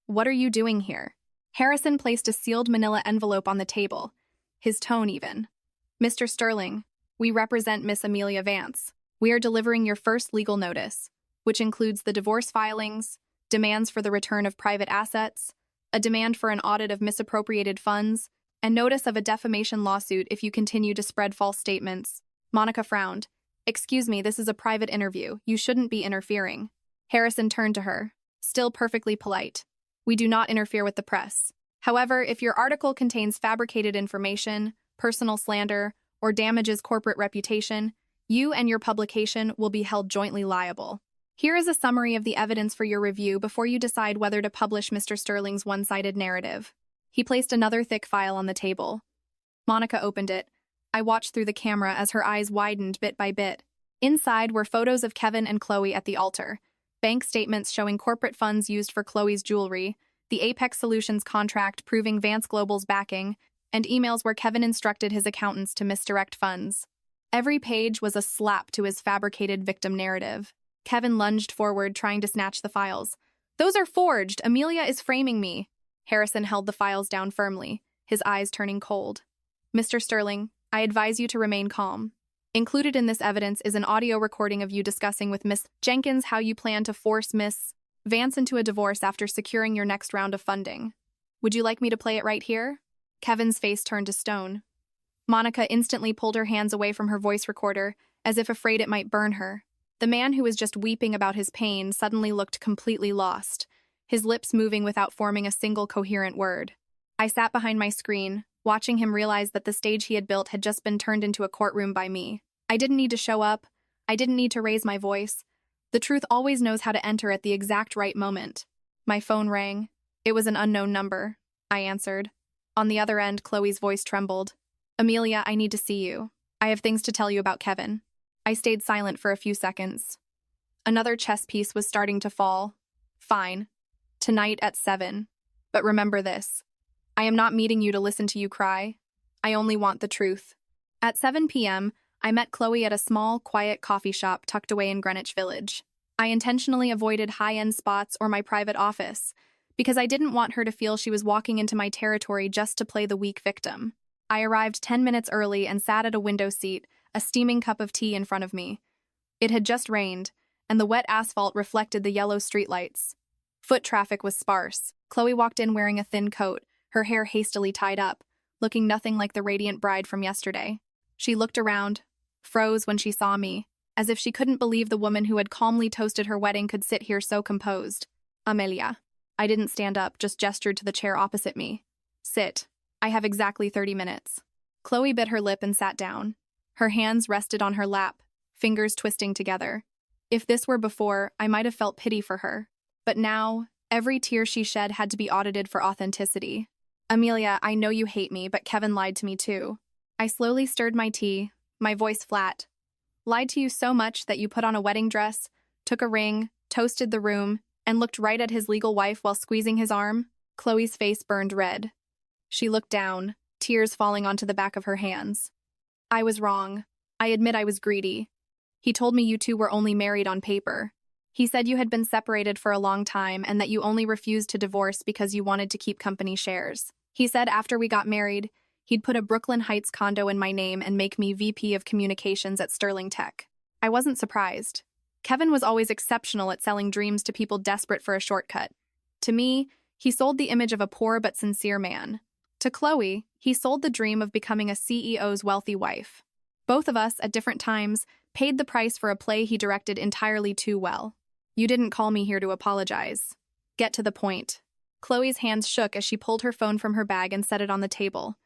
What are you doing here? Harrison placed a sealed manila envelope on the table, his tone even. Mr. Sterling, we represent Miss Amelia Vance. We are delivering your first legal notice, which includes the divorce filings, demands for the return of private assets, a demand for an audit of misappropriated funds, and notice of a defamation lawsuit if you continue to spread false statements. Monica frowned. Excuse me, this is a private interview. You shouldn't be interfering. Harrison turned to her, still perfectly polite. We do not interfere with the press. However, if your article contains fabricated information, personal slander, or damages corporate reputation, you and your publication will be held jointly liable. Here is a summary of the evidence for your review before you decide whether to publish Mr. Sterling's one-sided narrative. He placed another thick file on the table. Monica opened it. I watched through the camera as her eyes widened bit by bit. Inside were photos of Kevin and Chloe at the altar, bank statements showing corporate funds used for Chloe's jewelry, the Apex Solutions contract proving Vance Global's backing, and emails where Kevin instructed his accountants to misdirect funds. Every page was a slap to his fabricated victim narrative. Kevin lunged forward, trying to snatch the files. Those are forged! Amelia is framing me! Harrison held the files down firmly, his eyes turning cold. Mr. Sterling, I advise you to remain calm. Included in this evidence is an audio recording of you discussing with Miss Jenkins how you plan to force Miss Vance into a divorce after securing your next round of funding. Would you like me to play it right here? Kevin's face turned to stone. Monica instantly pulled her hands away from her voice recorder, as if afraid it might burn her. The man who was just weeping about his pain suddenly looked completely lost, his lips moving without forming a single coherent word. I sat behind my screen, watching him realize that the stage he had built had just been turned into a courtroom by me. I didn't need to show up. I didn't need to raise my voice. The truth always knows how to enter at the exact right moment. My phone rang. It was an unknown number. I answered. On the other end, Chloe's voice trembled. Amelia, I need to see you. I have things to tell you about Kevin. I stayed silent for a few seconds. Another chess piece was starting to fall. Fine. Tonight at 7. But remember this. I am not meeting you to listen to you cry. I only want the truth. At 7 p.m., I met Chloe at a small, quiet coffee shop tucked away in Greenwich Village. I intentionally avoided high-end spots or my private office, because I didn't want her to feel she was walking into my territory just to play the weak victim. I arrived 10 minutes early and sat at a window seat, a steaming cup of tea in front of me. It had just rained, and the wet asphalt reflected the yellow streetlights. Foot traffic was sparse. Chloe walked in wearing a thin coat, her hair hastily tied up, looking nothing like the radiant bride from yesterday. She looked around, froze when she saw me, as if she couldn't believe the woman who had calmly toasted her wedding could sit here so composed. Amelia. I didn't stand up, just gestured to the chair opposite me. Sit. I have exactly 30 minutes. Chloe bit her lip and sat down. Her hands rested on her lap, fingers twisting together. If this were before, I might have felt pity for her. But now, every tear she shed had to be audited for authenticity. Amelia, I know you hate me, but Kevin lied to me too. I slowly stirred my tea, my voice flat. Lied to you so much that you put on a wedding dress, took a ring, toasted the room, and looked right at his legal wife while squeezing his arm? Chloe's face burned red. She looked down, tears falling onto the back of her hands. I was wrong. I admit I was greedy. He told me you two were only married on paper. He said you had been separated for a long time and that you only refused to divorce because you wanted to keep company shares. He said after we got married, he'd put a Brooklyn Heights condo in my name and make me VP of Communications at Sterling Tech. I wasn't surprised. Kevin was always exceptional at selling dreams to people desperate for a shortcut. To me, he sold the image of a poor but sincere man. To Chloe, he sold the dream of becoming a CEO's wealthy wife. Both of us, at different times, Paid the price for a play he directed entirely too well. You didn't call me here to apologize. Get to the point. Chloe's hands shook as she pulled her phone from her bag and set it on the table.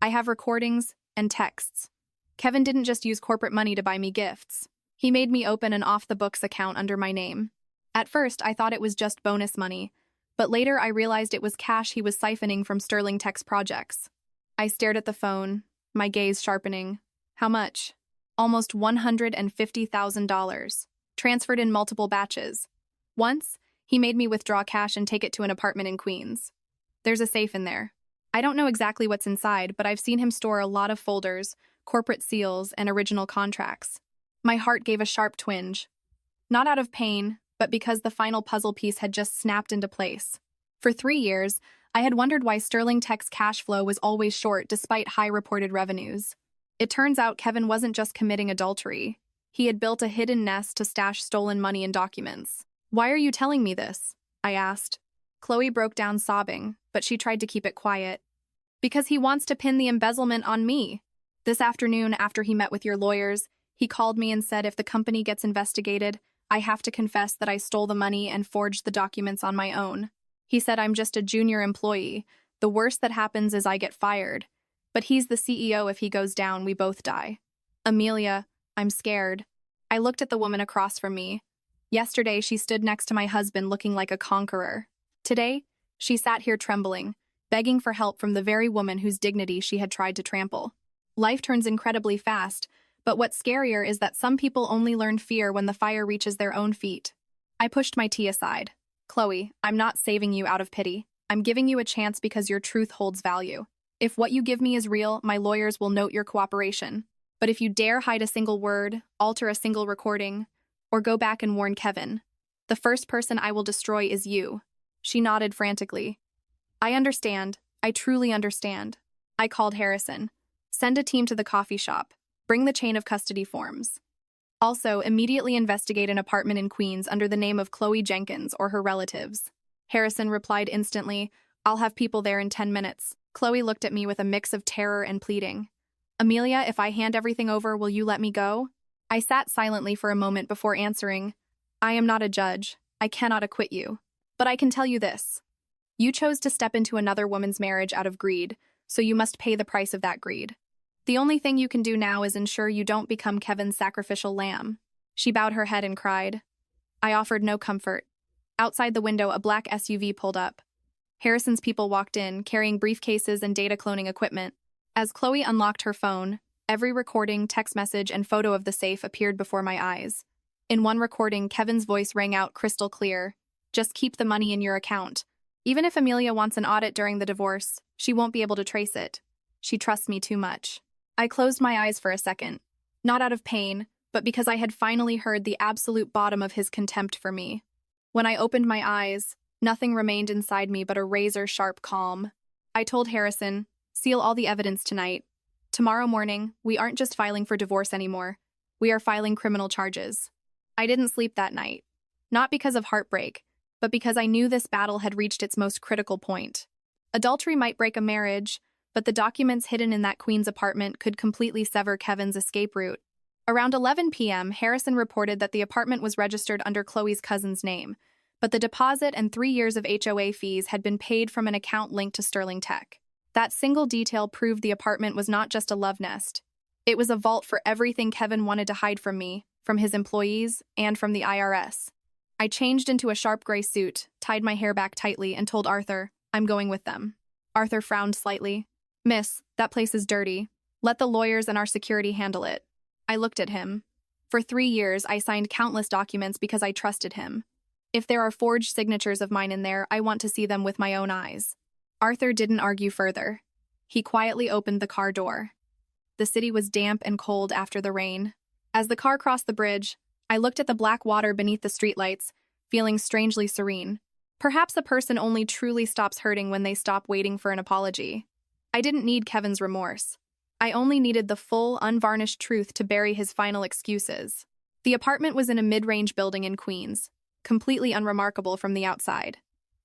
I have recordings and texts. Kevin didn't just use corporate money to buy me gifts. He made me open an off-the-books account under my name. At first, I thought it was just bonus money, but later I realized it was cash he was siphoning from Sterling Tech's projects. I stared at the phone, my gaze sharpening. How much? Almost $150,000, transferred in multiple batches. Once, he made me withdraw cash and take it to an apartment in Queens. There's a safe in there. I don't know exactly what's inside, but I've seen him store a lot of folders, corporate seals, and original contracts. My heart gave a sharp twinge. Not out of pain, but because the final puzzle piece had just snapped into place. For 3 years, I had wondered why Sterling Tech's cash flow was always short despite high reported revenues. It turns out Kevin wasn't just committing adultery. He had built a hidden nest to stash stolen money and documents. Why are you telling me this? I asked. Chloe broke down sobbing, but she tried to keep it quiet. Because he wants to pin the embezzlement on me. This afternoon, after he met with your lawyers, he called me and said if the company gets investigated, I have to confess that I stole the money and forged the documents on my own. He said I'm just a junior employee. The worst that happens is I get fired. But he's the CEO. If he goes down, we both die. Amelia, I'm scared. I looked at the woman across from me. Yesterday, she stood next to my husband looking like a conqueror. Today, she sat here trembling, begging for help from the very woman whose dignity she had tried to trample. Life turns incredibly fast, but what's scarier is that some people only learn fear when the fire reaches their own feet. I pushed my tea aside. Chloe, I'm not saving you out of pity. I'm giving you a chance because your truth holds value. If what you give me is real, my lawyers will note your cooperation. But if you dare hide a single word, alter a single recording, or go back and warn Kevin, the first person I will destroy is you. She nodded frantically. I understand. I truly understand. I called Harrison. Send a team to the coffee shop. Bring the chain of custody forms. Also, immediately investigate an apartment in Queens under the name of Chloe Jenkins or her relatives. Harrison replied instantly, I'll have people there in 10 minutes. Chloe looked at me with a mix of terror and pleading. Amelia, if I hand everything over, will you let me go? I sat silently for a moment before answering. I am not a judge. I cannot acquit you. But I can tell you this. You chose to step into another woman's marriage out of greed, so you must pay the price of that greed. The only thing you can do now is ensure you don't become Kevin's sacrificial lamb. She bowed her head and cried. I offered no comfort. Outside the window, a black SUV pulled up. Harrison's people walked in, carrying briefcases and data cloning equipment. As Chloe unlocked her phone, every recording, text message, and photo of the safe appeared before my eyes. In one recording, Kevin's voice rang out crystal clear. Just keep the money in your account. Even if Amelia wants an audit during the divorce, she won't be able to trace it. She trusts me too much. I closed my eyes for a second. Not out of pain, but because I had finally heard the absolute bottom of his contempt for me. When I opened my eyes, nothing remained inside me but a razor-sharp calm. I told Harrison, seal all the evidence tonight. Tomorrow morning, we aren't just filing for divorce anymore. We are filing criminal charges. I didn't sleep that night. Not because of heartbreak, but because I knew this battle had reached its most critical point. Adultery might break a marriage, but the documents hidden in that Queens apartment could completely sever Kevin's escape route. Around 11 p.m., Harrison reported that the apartment was registered under Chloe's cousin's name, but the deposit and 3 years of HOA fees had been paid from an account linked to Sterling Tech. That single detail proved the apartment was not just a love nest. It was a vault for everything Kevin wanted to hide from me, from his employees, and from the IRS. I changed into a sharp gray suit, tied my hair back tightly, and told Arthur, I'm going with them. Arthur frowned slightly. Miss, that place is dirty. Let the lawyers and our security handle it. I looked at him. For 3 years, I signed countless documents because I trusted him. If there are forged signatures of mine in there, I want to see them with my own eyes. Arthur didn't argue further. He quietly opened the car door. The city was damp and cold after the rain. As the car crossed the bridge, I looked at the black water beneath the streetlights, feeling strangely serene. Perhaps a person only truly stops hurting when they stop waiting for an apology. I didn't need Kevin's remorse. I only needed the full, unvarnished truth to bury his final excuses. The apartment was in a mid-range building in Queens, completely unremarkable from the outside.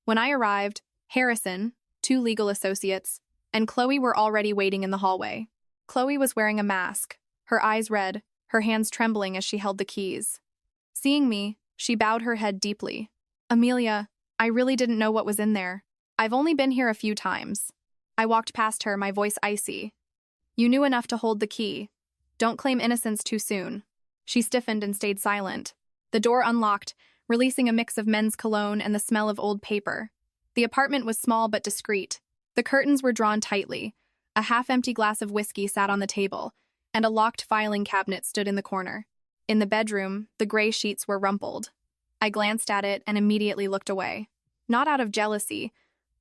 When I arrived, Harrison, 2 legal associates, and Chloe were already waiting in the hallway. Chloe was wearing a mask, her eyes red, her hands trembling as she held the keys. Seeing me, she bowed her head deeply. Amelia, I really didn't know what was in there. I've only been here a few times. I walked past her, my voice icy. You knew enough to hold the key. Don't claim innocence too soon. She stiffened and stayed silent. The door unlocked, releasing a mix of men's cologne and the smell of old paper. The apartment was small but discreet. The curtains were drawn tightly. A half-empty glass of whiskey sat on the table, and a locked filing cabinet stood in the corner. In the bedroom, the gray sheets were rumpled. I glanced at it and immediately looked away. Not out of jealousy,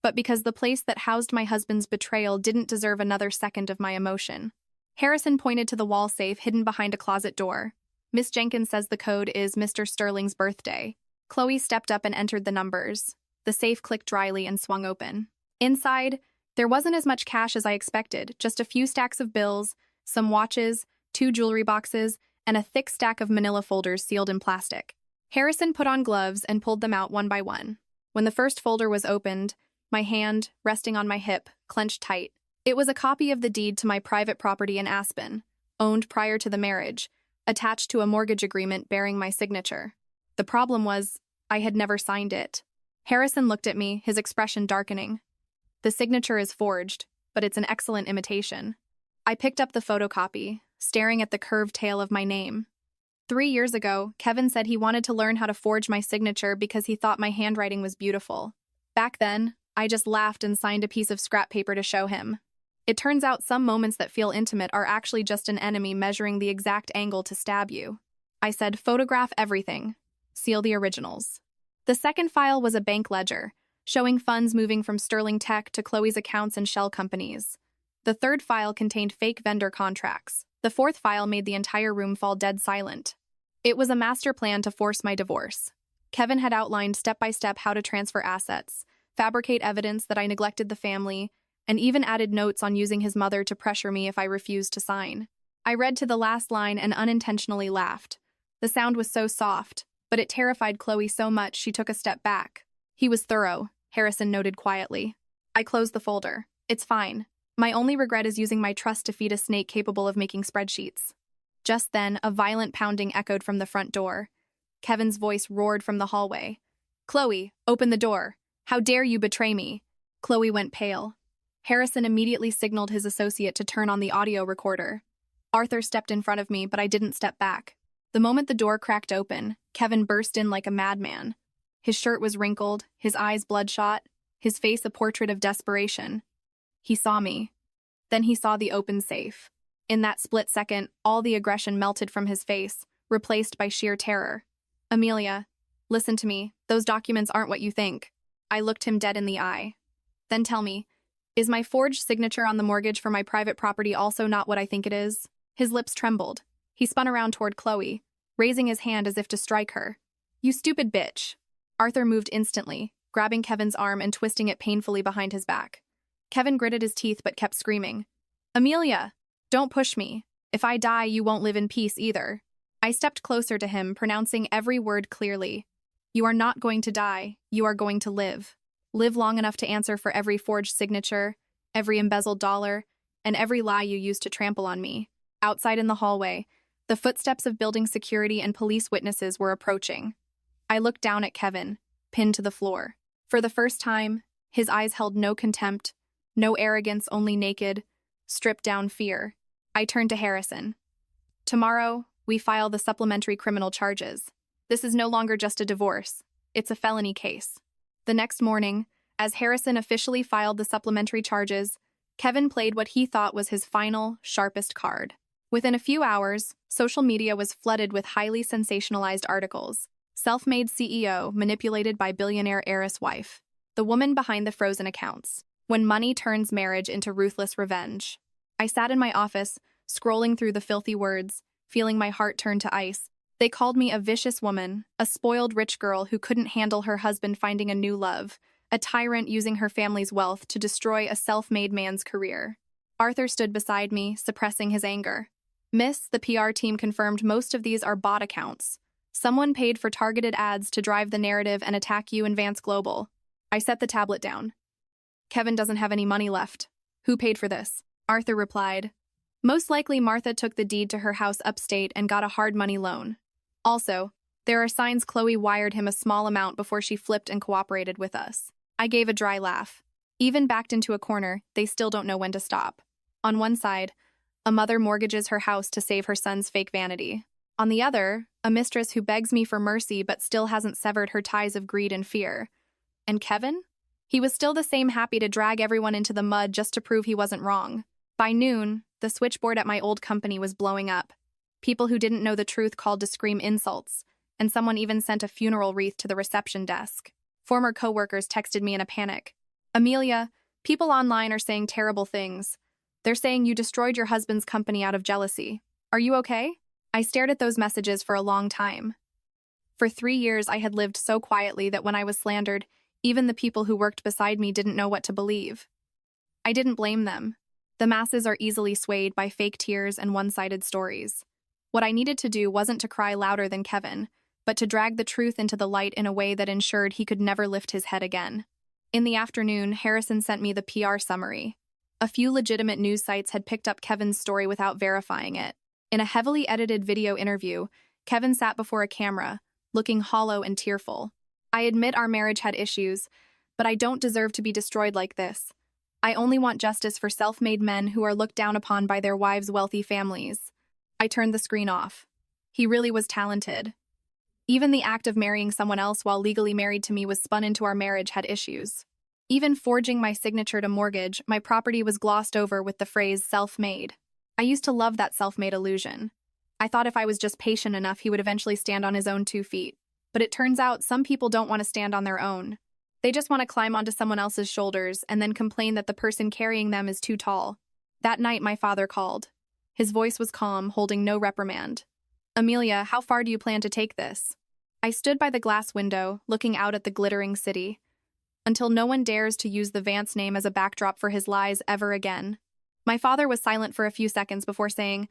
but because the place that housed my husband's betrayal didn't deserve another second of my emotion. Harrison pointed to the wall safe hidden behind a closet door. Miss Jenkins says the code is Mr. Sterling's birthday. Chloe stepped up and entered the numbers. The safe clicked dryly and swung open. Inside, there wasn't as much cash as I expected, just a few stacks of bills, some watches, 2 jewelry boxes, and a thick stack of manila folders sealed in plastic. Harrison put on gloves and pulled them out one by one. When the first folder was opened, my hand, resting on my hip, clenched tight. It was a copy of the deed to my private property in Aspen, owned prior to the marriage, attached to a mortgage agreement bearing my signature. The problem was, I had never signed it. Harrison looked at me, his expression darkening. The signature is forged, but it's an excellent imitation. I picked up the photocopy, staring at the curved tail of my name. 3 years ago, Kevin said he wanted to learn how to forge my signature because he thought my handwriting was beautiful. Back then, I just laughed and signed a piece of scrap paper to show him. It turns out some moments that feel intimate are actually just an enemy measuring the exact angle to stab you. I said, photograph everything. Seal the originals. The second file was a bank ledger, showing funds moving from Sterling Tech to Chloe's accounts and shell companies. The third file contained fake vendor contracts. The fourth file made the entire room fall dead silent. It was a master plan to force my divorce. Kevin had outlined step-by-step how to transfer assets, fabricate evidence that I neglected the family, and even added notes on using his mother to pressure me if I refused to sign. I read to the last line and unintentionally laughed. The sound was so soft, but it terrified Chloe so much she took a step back. He was thorough, Harrison noted quietly. I closed the folder. It's fine. My only regret is using my trust to feed a snake capable of making spreadsheets. Just then, a violent pounding echoed from the front door. Kevin's voice roared from the hallway. Chloe, open the door. How dare you betray me? Chloe went pale. Harrison immediately signaled his associate to turn on the audio recorder. Arthur stepped in front of me, but I didn't step back. The moment the door cracked open, Kevin burst in like a madman. His shirt was wrinkled, his eyes bloodshot, his face a portrait of desperation. He saw me. Then he saw the open safe. In that split second, all the aggression melted from his face, replaced by sheer terror. Amelia, listen to me. Those documents aren't what you think. I looked him dead in the eye. Then tell me, is my forged signature on the mortgage for my private property also not what I think it is? His lips trembled. He spun around toward Chloe, raising his hand as if to strike her. You stupid bitch. Arthur moved instantly, grabbing Kevin's arm and twisting it painfully behind his back. Kevin gritted his teeth but kept screaming. Amelia, don't push me. If I die, you won't live in peace either. I stepped closer to him, pronouncing every word clearly. You are not going to die. You are going to live. Live long enough to answer for every forged signature, every embezzled dollar, and every lie you used to trample on me. Outside in the hallway, the footsteps of building security and police witnesses were approaching. I looked down at Kevin, pinned to the floor. For the first time, his eyes held no contempt, no arrogance, only naked, stripped-down fear. I turned to Harrison. Tomorrow, we file the supplementary criminal charges. This is no longer just a divorce. It's a felony case. The next morning, as Harrison officially filed the supplementary charges, Kevin played what he thought was his final, sharpest card. Within a few hours, social media was flooded with highly sensationalized articles. Self-made CEO manipulated by billionaire heiress wife. The woman behind the frozen accounts. When money turns marriage into ruthless revenge. I sat in my office, scrolling through the filthy words, feeling my heart turn to ice. They called me a vicious woman, a spoiled rich girl who couldn't handle her husband finding a new love, a tyrant using her family's wealth to destroy a self-made man's career. Arthur stood beside me, suppressing his anger. Miss, the PR team confirmed most of these are bot accounts. Someone paid for targeted ads to drive the narrative and attack you and Vance Global. I set the tablet down. Kevin doesn't have any money left. Who paid for this? Arthur replied. Most likely, Martha took the deed to her house upstate and got a hard money loan. Also, there are signs Chloe wired him a small amount before she flipped and cooperated with us. I gave a dry laugh. Even backed into a corner, they still don't know when to stop. On one side, a mother mortgages her house to save her son's fake vanity. On the other, a mistress who begs me for mercy but still hasn't severed her ties of greed and fear. And Kevin? He was still the same, happy to drag everyone into the mud just to prove he wasn't wrong. By noon, the switchboard at my old company was blowing up. People who didn't know the truth called to scream insults, and someone even sent a funeral wreath to the reception desk. Former coworkers texted me in a panic. Amelia, people online are saying terrible things. They're saying you destroyed your husband's company out of jealousy. Are you okay? I stared at those messages for a long time. For 3 years, I had lived so quietly that when I was slandered, even the people who worked beside me didn't know what to believe. I didn't blame them. The masses are easily swayed by fake tears and one-sided stories. What I needed to do wasn't to cry louder than Kevin, but to drag the truth into the light in a way that ensured he could never lift his head again. In the afternoon, Harrison sent me the PR summary. A few legitimate news sites had picked up Kevin's story without verifying it. In a heavily edited video interview, Kevin sat before a camera, looking hollow and tearful. I admit our marriage had issues, but I don't deserve to be destroyed like this. I only want justice for self-made men who are looked down upon by their wives' wealthy families. I turned the screen off. He really was talented. Even the act of marrying someone else while legally married to me was spun into our marriage had issues. Even forging my signature to mortgage, my property was glossed over with the phrase self-made. I used to love that self-made illusion. I thought if I was just patient enough, he would eventually stand on his own 2 feet. But it turns out some people don't want to stand on their own. They just want to climb onto someone else's shoulders and then complain that the person carrying them is too tall. That night, my father called. His voice was calm, holding no reprimand. Amelia, how far do you plan to take this? I stood by the glass window, looking out at the glittering city. Until no one dares to use the Vance name as a backdrop for his lies ever again. My father was silent for a few seconds before saying,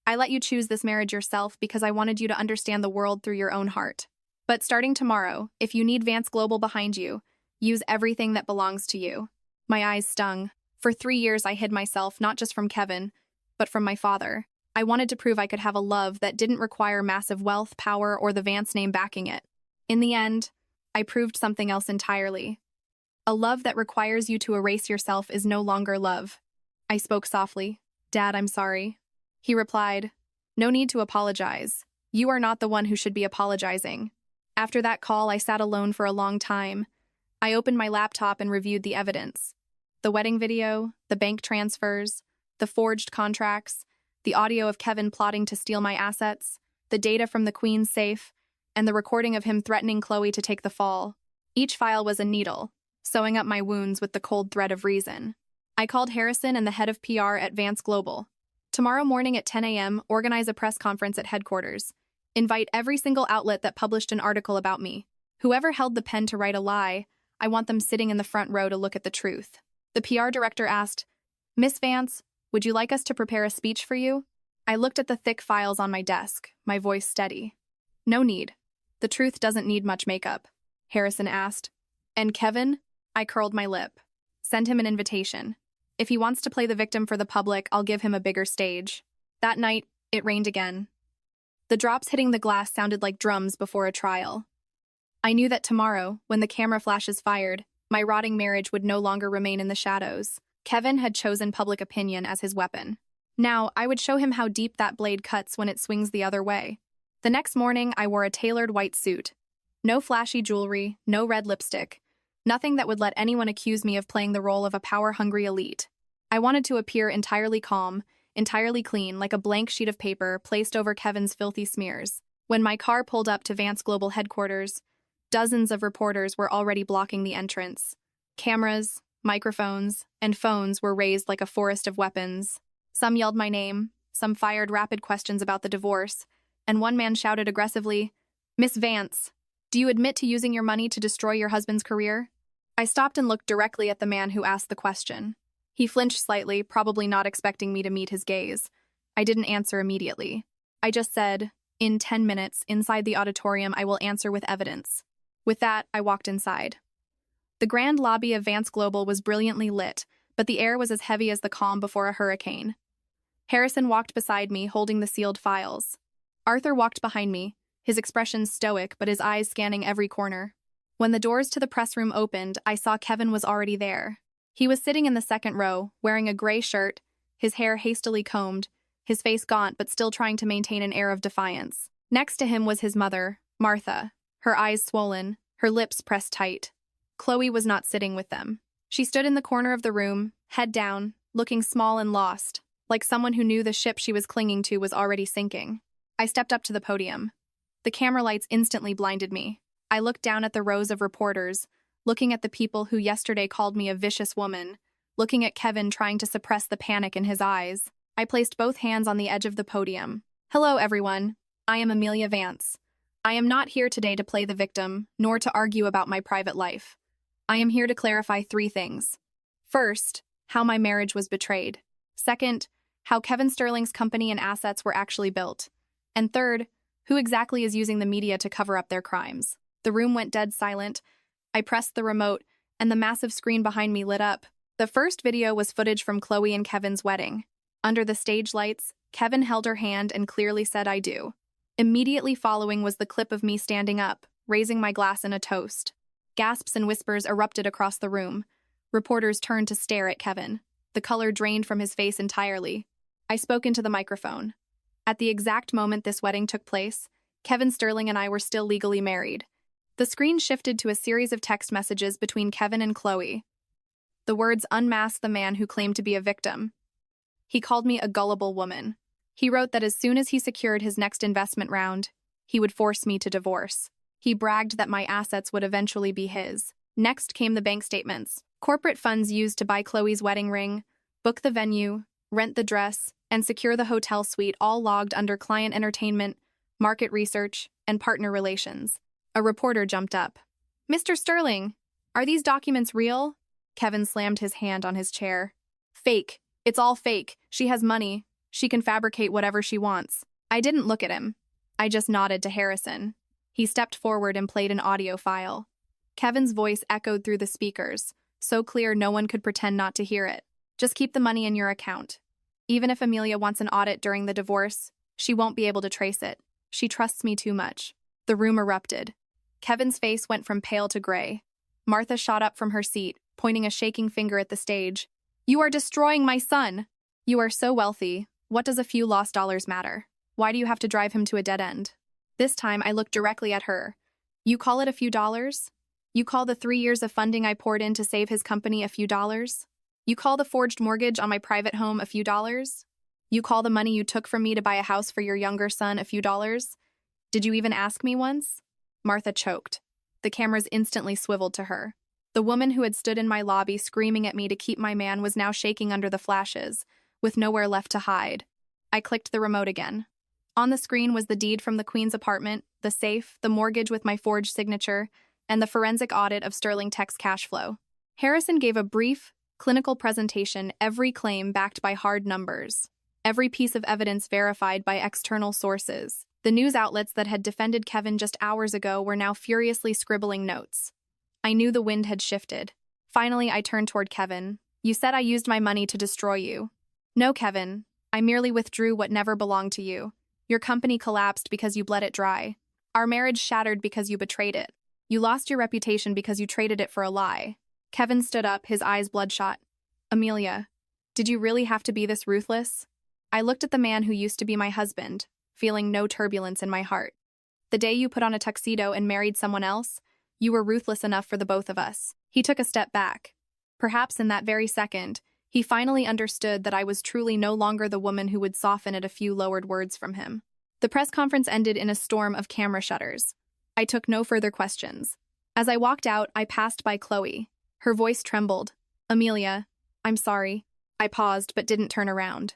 I let you choose this marriage yourself because I wanted you to understand the world through your own heart. But starting tomorrow, if you need Vance Global behind you, use everything that belongs to you. My eyes stung. For 3 years, I hid myself, not just from Kevin, but from my father. I wanted to prove I could have a love that didn't require massive wealth, power, or the Vance name backing it. In the end, I proved something else entirely. A love that requires you to erase yourself is no longer love. I spoke softly. Dad, I'm sorry. He replied, No need to apologize. You are not the one who should be apologizing. After that call, I sat alone for a long time. I opened my laptop and reviewed the evidence. The wedding video, the bank transfers, the forged contracts, the audio of Kevin plotting to steal my assets, the data from the Queen's safe, and the recording of him threatening Chloe to take the fall. Each file was a needle, sewing up my wounds with the cold thread of reason. I called Harrison and the head of PR at Vance Global. Tomorrow morning at 10 a.m., organize a press conference at headquarters. Invite every single outlet that published an article about me. Whoever held the pen to write a lie, I want them sitting in the front row to look at the truth. The PR director asked, Miss Vance, would you like us to prepare a speech for you? I looked at the thick files on my desk, my voice steady. No need. The truth doesn't need much makeup, Harrison asked. And Kevin? I curled my lip. Send him an invitation. If he wants to play the victim for the public, I'll give him a bigger stage. That night, it rained again. The drops hitting the glass sounded like drums before a trial. I knew that tomorrow, when the camera flashes fired, my rotting marriage would no longer remain in the shadows. Kevin had chosen public opinion as his weapon. Now, I would show him how deep that blade cuts when it swings the other way. The next morning, I wore a tailored white suit. No flashy jewelry, no red lipstick. Nothing that would let anyone accuse me of playing the role of a power-hungry elite. I wanted to appear entirely calm, entirely clean, like a blank sheet of paper placed over Kevin's filthy smears. When my car pulled up to Vance Global headquarters, dozens of reporters were already blocking the entrance. Cameras, microphones, and phones were raised like a forest of weapons. Some yelled my name, some fired rapid questions about the divorce, and one man shouted aggressively, Miss Vance, do you admit to using your money to destroy your husband's career? I stopped and looked directly at the man who asked the question. He flinched slightly, probably not expecting me to meet his gaze. I didn't answer immediately. I just said, in 10 minutes, inside the auditorium, I will answer with evidence. With that, I walked inside. The grand lobby of Vance Global was brilliantly lit, but the air was as heavy as the calm before a hurricane. Harrison walked beside me, holding the sealed files. Arthur walked behind me, his expression stoic but his eyes scanning every corner. When the doors to the press room opened, I saw Kevin was already there. He was sitting in the second row, wearing a gray shirt, his hair hastily combed, his face gaunt but still trying to maintain an air of defiance. Next to him was his mother, Martha, her eyes swollen, her lips pressed tight. Chloe was not sitting with them. She stood in the corner of the room, head down, looking small and lost, like someone who knew the ship she was clinging to was already sinking. I stepped up to the podium. The camera lights instantly blinded me. I looked down at the rows of reporters, looking at the people who yesterday called me a vicious woman, looking at Kevin trying to suppress the panic in his eyes. I placed both hands on the edge of the podium. Hello, everyone. I am Amelia Vance. I am not here today to play the victim, nor to argue about my private life. I am here to clarify 3 things. First, how my marriage was betrayed. Second, how Kevin Sterling's company and assets were actually built. And third, who exactly is using the media to cover up their crimes. The room went dead silent. I pressed the remote, and the massive screen behind me lit up. The first video was footage from Chloe and Kevin's wedding. Under the stage lights, Kevin held her hand and clearly said, "I do." Immediately following was the clip of me standing up, raising my glass in a toast. Gasps and whispers erupted across the room. Reporters turned to stare at Kevin. The color drained from his face entirely. I spoke into the microphone. At the exact moment this wedding took place, Kevin Sterling and I were still legally married. The screen shifted to a series of text messages between Kevin and Chloe. The words unmasked the man who claimed to be a victim. He called me a gullible woman. He wrote that as soon as he secured his next investment round, he would force me to divorce. He bragged that my assets would eventually be his. Next came the bank statements. Corporate funds used to buy Chloe's wedding ring, book the venue, rent the dress, and secure the hotel suite, all logged under client entertainment, market research, and partner relations. A reporter jumped up. "Mr. Sterling, are these documents real?" Kevin slammed his hand on his chair. "Fake. It's all fake. She has money. She can fabricate whatever she wants." I didn't look at him. I just nodded to Harrison. He stepped forward and played an audio file. Kevin's voice echoed through the speakers, so clear no one could pretend not to hear it. "Just keep the money in your account. Even if Amelia wants an audit during the divorce, she won't be able to trace it. She trusts me too much." The room erupted. Kevin's face went from pale to gray. Martha shot up from her seat, pointing a shaking finger at the stage. "You are destroying my son!" "You are so wealthy. What does a few lost dollars matter? Why do you have to drive him to a dead end?" This time I looked directly at her. "You call it a few dollars? You call the 3 years of funding I poured in to save his company a few dollars? You call the forged mortgage on my private home a few dollars? You call the money you took from me to buy a house for your younger son a few dollars? Did you even ask me once?" Martha choked. The cameras instantly swiveled to her. The woman who had stood in my lobby screaming at me to keep my man was now shaking under the flashes, with nowhere left to hide. I clicked the remote again. On the screen was the deed from the Queen's apartment, the safe, the mortgage with my forged signature, and the forensic audit of Sterling Tech's cash flow. Harrison gave a brief, clinical presentation, every claim backed by hard numbers, every piece of evidence verified by external sources. The news outlets that had defended Kevin just hours ago were now furiously scribbling notes. I knew the wind had shifted. Finally, I turned toward Kevin. "You said I used my money to destroy you." "No, Kevin. I merely withdrew what never belonged to you. Your company collapsed because you bled it dry. Our marriage shattered because you betrayed it. You lost your reputation because you traded it for a lie." Kevin stood up, his eyes bloodshot. "Amelia, did you really have to be this ruthless?" I looked at the man who used to be my husband, feeling no turbulence in my heart. "The day you put on a tuxedo and married someone else, you were ruthless enough for the both of us." He took a step back. Perhaps in that very second, he finally understood that I was truly no longer the woman who would soften at a few lowered words from him. The press conference ended in a storm of camera shutters. I took no further questions. As I walked out, I passed by Chloe. Her voice trembled. "Amelia, I'm sorry." I paused but didn't turn around.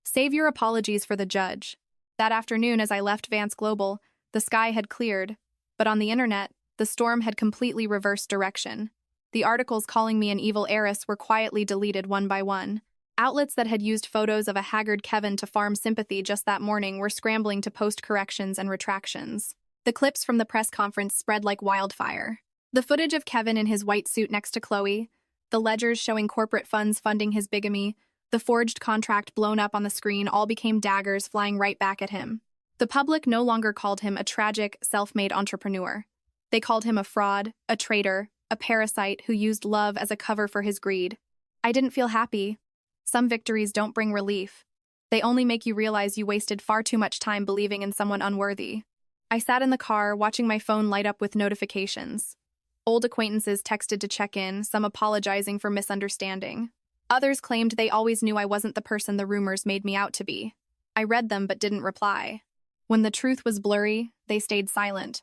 "Save your apologies for the judge." That afternoon, as I left Vance Global, the sky had cleared, but on the internet, the storm had completely reversed direction. The articles calling me an evil heiress were quietly deleted one by one. Outlets that had used photos of a haggard Kevin to farm sympathy just that morning were scrambling to post corrections and retractions. The clips from the press conference spread like wildfire. The footage of Kevin in his white suit next to Chloe, the ledgers showing corporate funds funding his bigamy, The forged contract blown up on the screen all became daggers flying right back at him. The public no longer called him a tragic, self-made entrepreneur. They called him a fraud, a traitor, a parasite who used love as a cover for his greed. I didn't feel happy. Some victories don't bring relief. They only make you realize you wasted far too much time believing in someone unworthy. I sat in the car, watching my phone light up with notifications. Old acquaintances texted to check in, some apologizing for misunderstanding. Others claimed they always knew I wasn't the person the rumors made me out to be. I read them but didn't reply. When the truth was blurry, they stayed silent.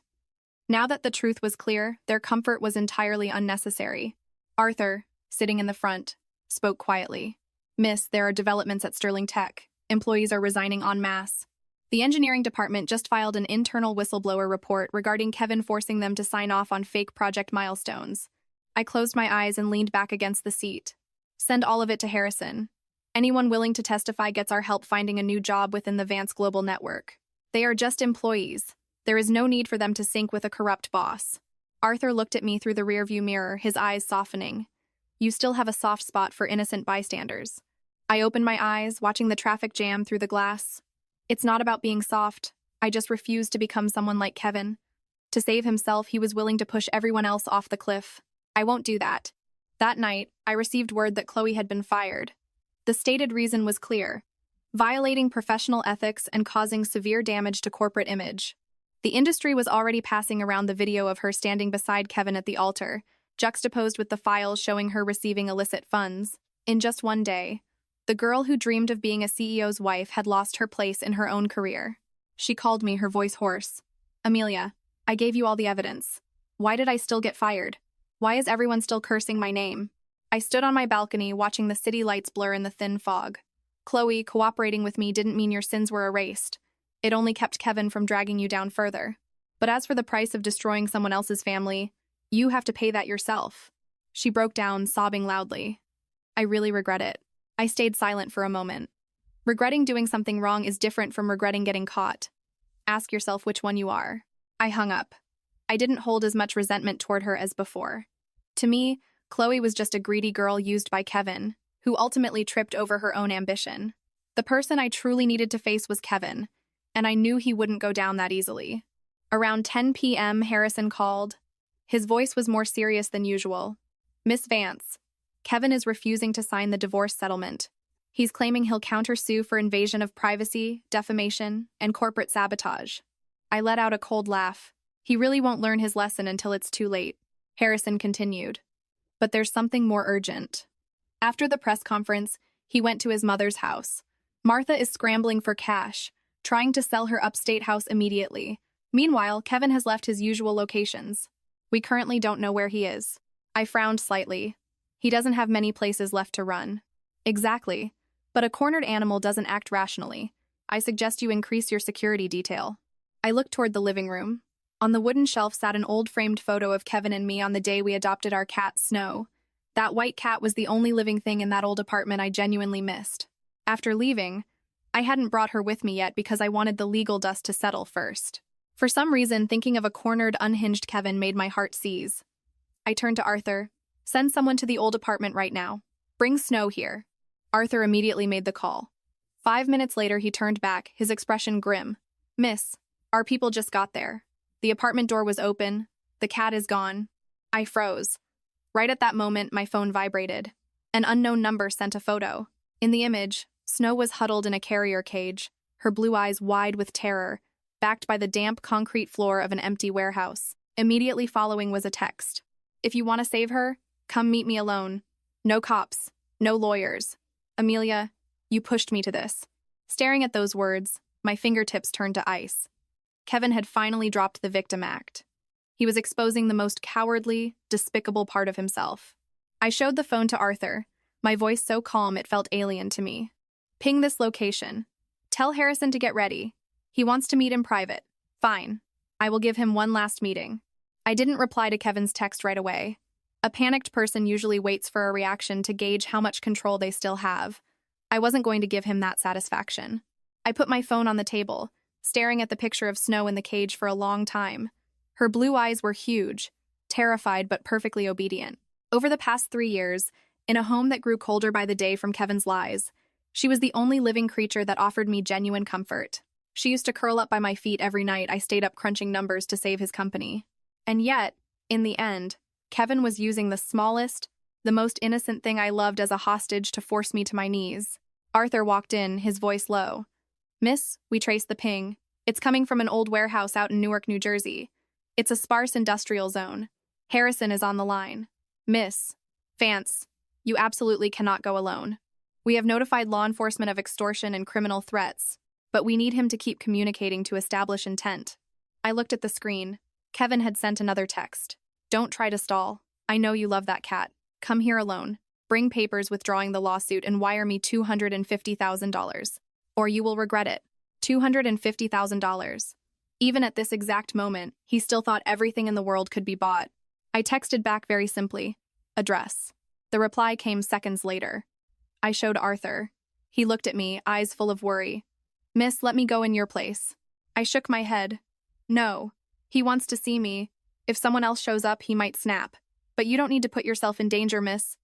Now that the truth was clear, their comfort was entirely unnecessary. Arthur, sitting in the front, spoke quietly. "Miss, there are developments at Sterling Tech. Employees are resigning en masse. The engineering department just filed an internal whistleblower report regarding Kevin forcing them to sign off on fake project milestones." I closed my eyes and leaned back against the seat. "Send all of it to Harrison. Anyone willing to testify gets our help finding a new job within the Vance Global Network. They are just employees. There is no need for them to sync with a corrupt boss." Arthur looked at me through the rearview mirror, his eyes softening. "You still have a soft spot for innocent bystanders." I opened my eyes, watching the traffic jam through the glass. "It's not about being soft. I just refuse to become someone like Kevin. To save himself, he was willing to push everyone else off the cliff. I won't do that." That night, I received word that Chloe had been fired. The stated reason was clear: violating professional ethics and causing severe damage to corporate image. The industry was already passing around the video of her standing beside Kevin at the altar, juxtaposed with the files showing her receiving illicit funds. In just one day, the girl who dreamed of being a CEO's wife had lost her place in her own career. She called me, her voice hoarse. "Amelia, I gave you all the evidence. Why did I still get fired? Why is everyone still cursing my name?" I stood on my balcony, watching the city lights blur in the thin fog. "Chloe, cooperating with me didn't mean your sins were erased. It only kept Kevin from dragging you down further. But as for the price of destroying someone else's family, you have to pay that yourself." She broke down, sobbing loudly. "I really regret it." I stayed silent for a moment. Regretting doing something wrong is different from regretting getting caught. Ask yourself which one you are. I hung up. I didn't hold as much resentment toward her as before. To me, Chloe was just a greedy girl used by Kevin, who ultimately tripped over her own ambition. The person I truly needed to face was Kevin, and I knew he wouldn't go down that easily. Around 10 p.m., Harrison called. His voice was more serious than usual. "Miss Vance, Kevin is refusing to sign the divorce settlement. He's claiming he'll countersue for invasion of privacy, defamation, and corporate sabotage." I let out a cold laugh. He really won't learn his lesson until it's too late. Harrison continued. "But there's something more urgent." After the press conference, he went to his mother's house. Martha is scrambling for cash, trying to sell her upstate house immediately. Meanwhile, Kevin has left his usual locations. We currently don't know where he is. I frowned slightly. He doesn't have many places left to run. Exactly. But a cornered animal doesn't act rationally. I suggest you increase your security detail. I looked toward the living room. On the wooden shelf sat an old framed photo of Kevin and me on the day we adopted our cat, Snow. That white cat was the only living thing in that old apartment I genuinely missed. After leaving, I hadn't brought her with me yet because I wanted the legal dust to settle first. For some reason, thinking of a cornered, unhinged Kevin made my heart seize. I turned to Arthur. "Send someone to the old apartment right now. Bring Snow here." Arthur immediately made the call. 5 minutes later, he turned back, his expression grim. "Miss, our people just got there. The apartment door was open. The cat is gone." I froze. Right at that moment, my phone vibrated. An unknown number sent a photo. In the image, Snow was huddled in a carrier cage, her blue eyes wide with terror, backed by the damp concrete floor of an empty warehouse. Immediately following was a text. "If you want to save her, come meet me alone. No cops, no lawyers. Amelia, you pushed me to this." Staring at those words, my fingertips turned to ice. Kevin had finally dropped the victim act. He was exposing the most cowardly, despicable part of himself. I showed the phone to Arthur, my voice so calm it felt alien to me. "Ping this location. Tell Harrison to get ready. He wants to meet in private." "Fine. I will give him one last meeting." I didn't reply to Kevin's text right away. A panicked person usually waits for a reaction to gauge how much control they still have. I wasn't going to give him that satisfaction. I put my phone on the table, staring at the picture of Snow in the cage for a long time. Her blue eyes were huge, terrified but perfectly obedient. Over the past 3 years, in a home that grew colder by the day from Kevin's lies, She was the only living creature that offered me genuine comfort. She used to curl up by my feet every night I stayed up crunching numbers to save his company. And yet, in the end, Kevin was using the smallest, the most innocent thing I loved as a hostage to force me to my knees. Arthur walked in, his voice low. "Miss, we traced the ping. It's coming from an old warehouse out in Newark, New Jersey. It's a sparse industrial zone. Harrison is on the line. Miss Vance, you absolutely cannot go alone. We have notified law enforcement of extortion and criminal threats, but we need him to keep communicating to establish intent." I looked at the screen. Kevin had sent another text. "Don't try to stall. I know you love that cat. Come here alone. Bring papers withdrawing the lawsuit and wire me $250,000. Or you will regret it." $250,000. Even at this exact moment, he still thought everything in the world could be bought. I texted back very simply, "Address." The reply came seconds later. I showed Arthur. He looked at me, eyes full of worry. "Miss, let me go in your place." I shook my head. "No. He wants to see me. If someone else shows up, he might snap. But you don't need to put yourself in danger, miss."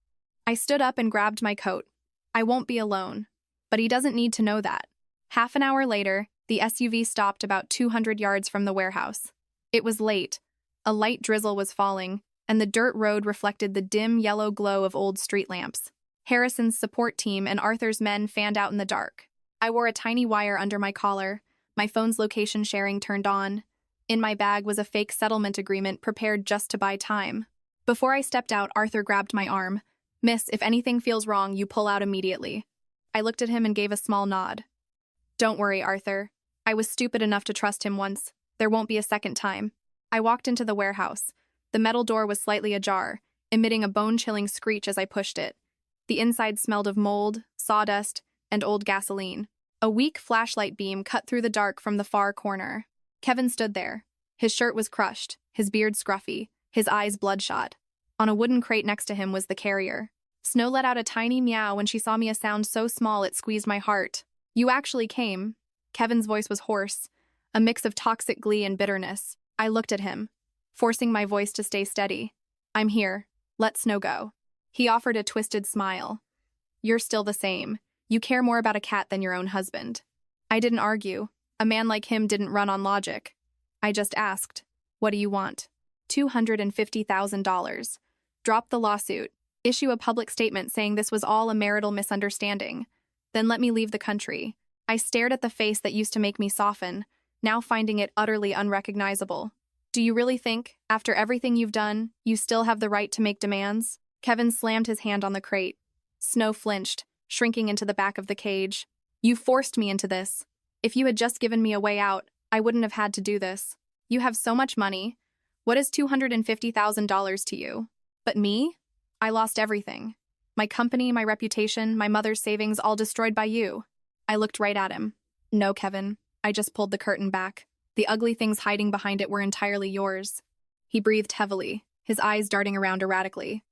I stood up and grabbed my coat. "I won't be alone. But he doesn't need to know that." Half an hour later, the SUV stopped about 200 yards from the warehouse. It was late. A light drizzle was falling, and the dirt road reflected the dim yellow glow of old street lamps. Harrison's support team and Arthur's men fanned out in the dark. I wore a tiny wire under my collar, my phone's location sharing turned on. In my bag was a fake settlement agreement prepared just to buy time. Before I stepped out, Arthur grabbed my arm. "Miss, if anything feels wrong, you pull out immediately." I looked at him and gave a small nod. "Don't worry, Arthur. I was stupid enough to trust him once. There won't be a second time." I walked into the warehouse. The metal door was slightly ajar, emitting a bone-chilling screech as I pushed it. The inside smelled of mold, sawdust, and old gasoline. A weak flashlight beam cut through the dark from the far corner. Kevin stood there. His shirt was crushed, his beard scruffy, his eyes bloodshot. On a wooden crate next to him was the carrier. Snow let out a tiny meow when she saw me, a sound so small it squeezed my heart. "You actually came." Kevin's voice was hoarse, a mix of toxic glee and bitterness. I looked at him, forcing my voice to stay steady. "I'm here. Let Snow go." He offered a twisted smile. "You're still the same. You care more about a cat than your own husband." I didn't argue. A man like him didn't run on logic. I just asked, "What do you want?" $250,000. Drop the lawsuit. Issue a public statement saying this was all a marital misunderstanding. Then let me leave the country. I stared at the face that used to make me soften, now finding it utterly unrecognizable. "Do you really think, after everything you've done, you still have the right to make demands?" Kevin slammed his hand on the crate. Snow flinched, shrinking into the back of the cage. "You forced me into this. If you had just given me a way out, I wouldn't have had to do this. You have so much money. What is $250,000 to you? But me? I lost everything. My company, my reputation, my mother's savings, all destroyed by you." I looked right at him. "No, Kevin." I just pulled the curtain back. "The ugly things hiding behind it were entirely yours." He breathed heavily, his eyes darting around erratically.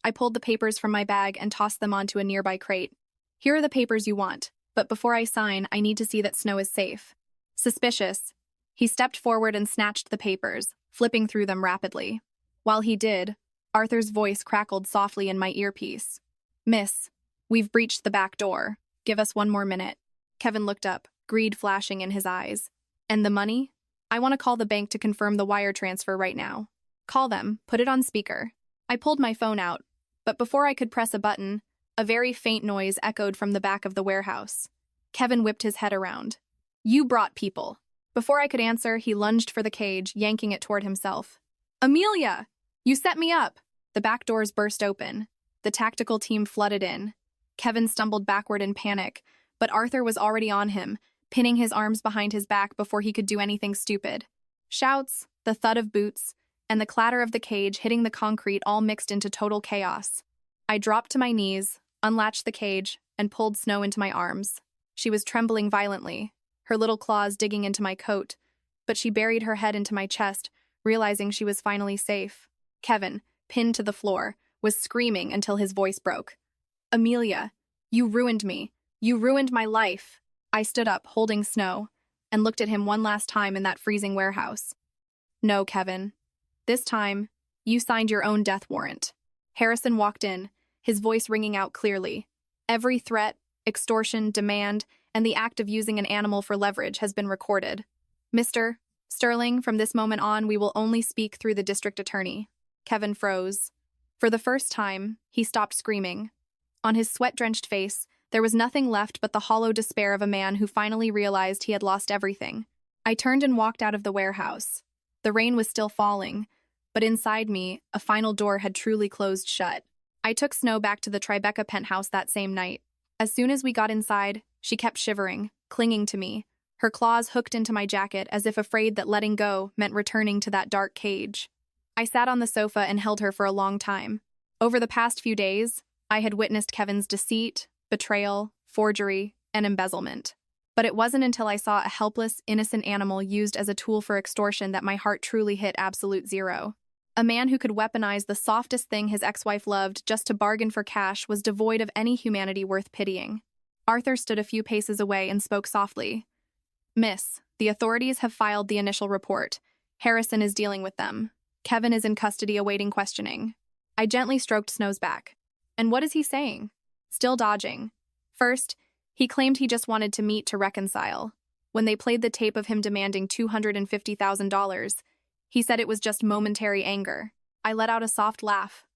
I pulled the papers from my bag and tossed them onto a nearby crate. "Here are the papers you want, but before I sign, I need to see that Snow is safe." Suspicious. He stepped forward and snatched the papers, flipping through them rapidly. While he did, Arthur's voice crackled softly in my earpiece. "Miss, we've breached the back door. Give us one more minute." Kevin looked up, greed flashing in his eyes. "And the money? I want to call the bank to confirm the wire transfer right now." "Call them, put it on speaker." I pulled my phone out, but before I could press a button, a very faint noise echoed from the back of the warehouse. Kevin whipped his head around. "You brought people." Before I could answer, he lunged for the cage, yanking it toward himself. "Amelia! You set me up!" The back doors burst open. The tactical team flooded in. Kevin stumbled backward in panic, but Arthur was already on him, pinning his arms behind his back before he could do anything stupid. Shouts, the thud of boots, and the clatter of the cage hitting the concrete all mixed into total chaos. I dropped to my knees, unlatched the cage, and pulled Snow into my arms. She was trembling violently, her little claws digging into my coat, but she buried her head into my chest, realizing she was finally safe. Kevin, pinned to the floor, was screaming until his voice broke. "Amelia, you ruined me. You ruined my life." I stood up, holding Snow, and looked at him one last time in that freezing warehouse. "No, Kevin. This time, you signed your own death warrant." Harrison walked in, his voice ringing out clearly. Every threat, extortion, demand, and the act of using an animal for leverage has been recorded. Mr. Sterling, from this moment on, we will only speak through the district attorney. Kevin froze. For the first time, he stopped screaming. On his sweat-drenched face, there was nothing left but the hollow despair of a man who finally realized he had lost everything. I turned and walked out of the warehouse. The rain was still falling, but inside me, a final door had truly closed shut. I took Snow back to the Tribeca penthouse that same night. As soon as we got inside, she kept shivering, clinging to me, her claws hooked into my jacket as if afraid that letting go meant returning to that dark cage. I sat on the sofa and held her for a long time. Over the past few days, I had witnessed Kevin's deceit, betrayal, forgery, and embezzlement. But it wasn't until I saw a helpless, innocent animal used as a tool for extortion that my heart truly hit absolute zero. A man who could weaponize the softest thing his ex-wife loved just to bargain for cash was devoid of any humanity worth pitying. Arthur stood a few paces away and spoke softly. "Miss, the authorities have filed the initial report. Harrison is dealing with them. Kevin is in custody awaiting questioning." I gently stroked Snow's back. "And what is he saying?" Still dodging. First, he claimed he just wanted to meet to reconcile. When they played the tape of him demanding $250,000, he said it was just momentary anger. I let out a soft laugh.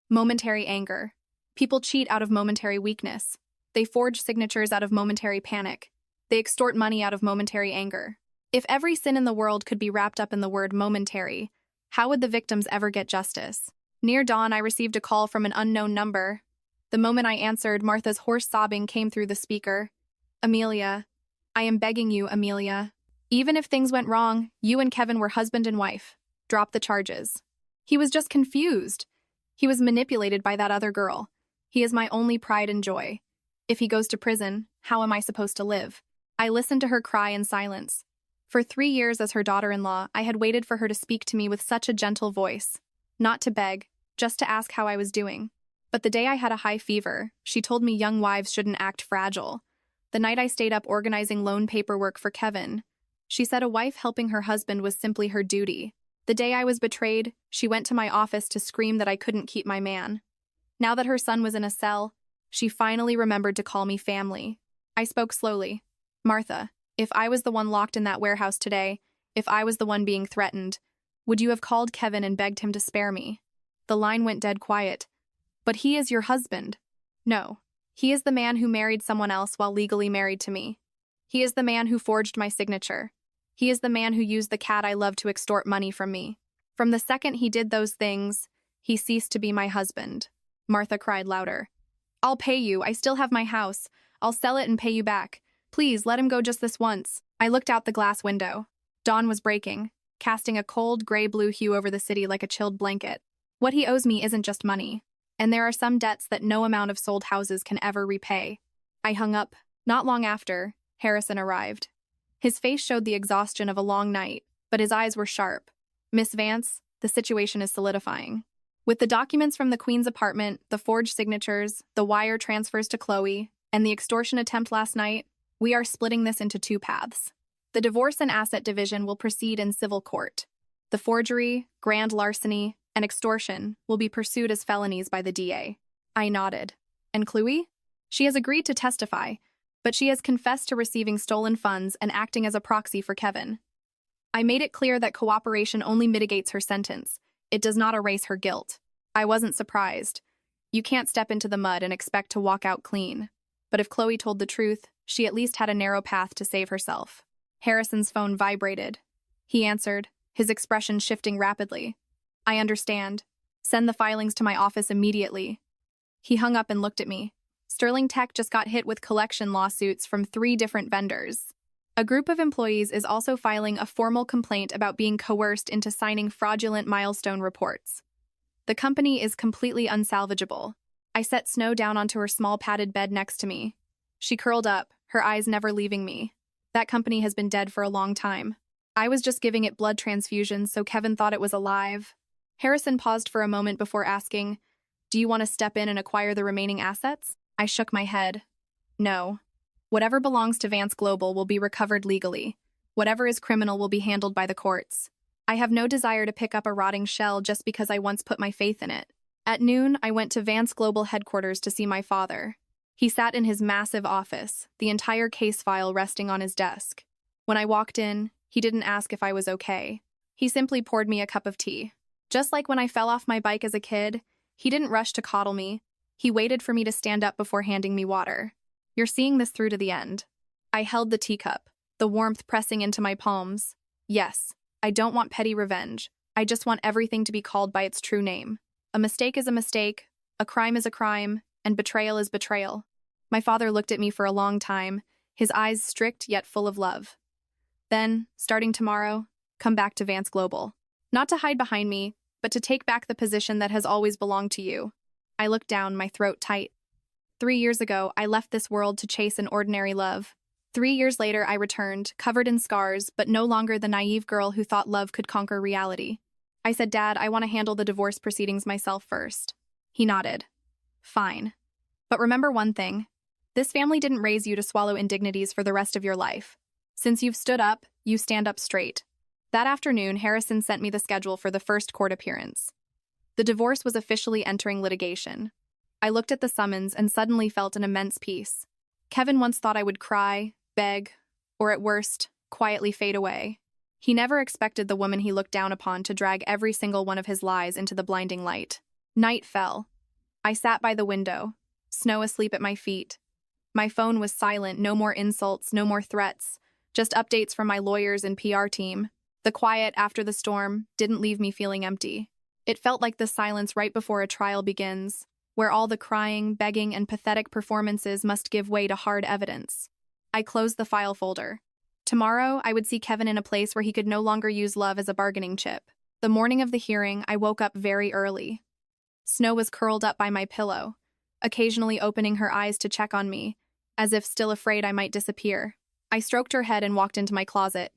Momentary anger. People cheat out of momentary weakness. They forge signatures out of momentary panic. They extort money out of momentary anger. If every sin in the world could be wrapped up in the word momentary, how would the victims ever get justice? Near dawn, I received a call from an unknown number. The moment I answered, Martha's hoarse sobbing came through the speaker. "Amelia, I am begging you, Amelia. Even if things went wrong, you and Kevin were husband and wife. Drop the charges." He was just confused. He was manipulated by that other girl. He is my only pride and joy. If he goes to prison, how am I supposed to live? I listened to her cry in silence. For 3 years as her daughter-in-law, I had waited for her to speak to me with such a gentle voice. Not to beg, just to ask how I was doing. But the day I had a high fever, she told me young wives shouldn't act fragile. The night I stayed up organizing loan paperwork for Kevin, she said a wife helping her husband was simply her duty. The day I was betrayed, she went to my office to scream that I couldn't keep my man. Now that her son was in a cell, she finally remembered to call me family. I spoke slowly. "Martha, if I was the one locked in that warehouse today, if I was the one being threatened, would you have called Kevin and begged him to spare me?" The line went dead quiet. "But he is your husband." "No. He is the man who married someone else while legally married to me. He is the man who forged my signature. He is the man who used the cat I love to extort money from me. From the second he did those things, he ceased to be my husband." Martha cried louder. "I'll pay you. I still have my house. I'll sell it and pay you back. Please, let him go just this once." I looked out the glass window. Dawn was breaking, casting a cold, gray-blue hue over the city like a chilled blanket. What he owes me isn't just money. And there are some debts that no amount of sold houses can ever repay. I hung up. Not long after, Harrison arrived. His face showed the exhaustion of a long night, but his eyes were sharp. "Miss Vance, the situation is solidifying. With the documents from the Queen's apartment, the forged signatures, the wire transfers to Chloe, and the extortion attempt last night, we are splitting this into 2 paths. The divorce and asset division will proceed in civil court. The forgery, grand larceny, and extortion will be pursued as felonies by the DA. I nodded. "And Chloe?" "She has agreed to testify, but she has confessed to receiving stolen funds and acting as a proxy for Kevin. I made it clear that cooperation only mitigates her sentence. It does not erase her guilt." I wasn't surprised. You can't step into the mud and expect to walk out clean. But if Chloe told the truth, she at least had a narrow path to save herself. Harrison's phone vibrated. He answered, his expression shifting rapidly. "I understand. Send the filings to my office immediately." He hung up and looked at me. Sterling Tech just got hit with collection lawsuits from 3 different vendors. A group of employees is also filing a formal complaint about being coerced into signing fraudulent milestone reports. The company is completely unsalvageable. I set Snow down onto her small padded bed next to me. She curled up, her eyes never leaving me. That company has been dead for a long time. I was just giving it blood transfusions, so Kevin thought it was alive. Harrison paused for a moment before asking, "Do you want to step in and acquire the remaining assets?" I shook my head. "No. Whatever belongs to Vance Global will be recovered legally. Whatever is criminal will be handled by the courts. I have no desire to pick up a rotting shell just because I once put my faith in it." At noon, I went to Vance Global headquarters to see my father. He sat in his massive office, the entire case file resting on his desk. When I walked in, he didn't ask if I was okay. He simply poured me a cup of tea. Just like when I fell off my bike as a kid, he didn't rush to coddle me. He waited for me to stand up before handing me water. "You're seeing this through to the end." I held the teacup, the warmth pressing into my palms. Yes, I don't want petty revenge. I just want everything to be called by its true name. A mistake is a mistake, a crime is a crime, and betrayal is betrayal. My father looked at me for a long time, his eyes strict yet full of love. Then, starting tomorrow, come back to Vance Global. Not to hide behind me, but to take back the position that has always belonged to you. I looked down, my throat tight. 3 years ago, I left this world to chase an ordinary love. 3 years later, I returned, covered in scars, but no longer the naive girl who thought love could conquer reality. I said, "Dad, I want to handle the divorce proceedings myself first." He nodded. "Fine. But remember one thing. This family didn't raise you to swallow indignities for the rest of your life. Since you've stood up, you stand up straight." That afternoon, Harrison sent me the schedule for the first court appearance. The divorce was officially entering litigation. I looked at the summons and suddenly felt an immense peace. Kevin once thought I would cry, beg, or at worst, quietly fade away. He never expected the woman he looked down upon to drag every single one of his lies into the blinding light. Night fell. I sat by the window, snow asleep at my feet. My phone was silent, no more insults, no more threats, just updates from my lawyers and PR team. The quiet after the storm didn't leave me feeling empty. It felt like the silence right before a trial begins, where all the crying, begging, and pathetic performances must give way to hard evidence. I closed the file folder. Tomorrow, I would see Kevin in a place where he could no longer use love as a bargaining chip. The morning of the hearing, I woke up very early. Snow was curled up by my pillow, occasionally opening her eyes to check on me, as if still afraid I might disappear. I stroked her head and walked into my closet.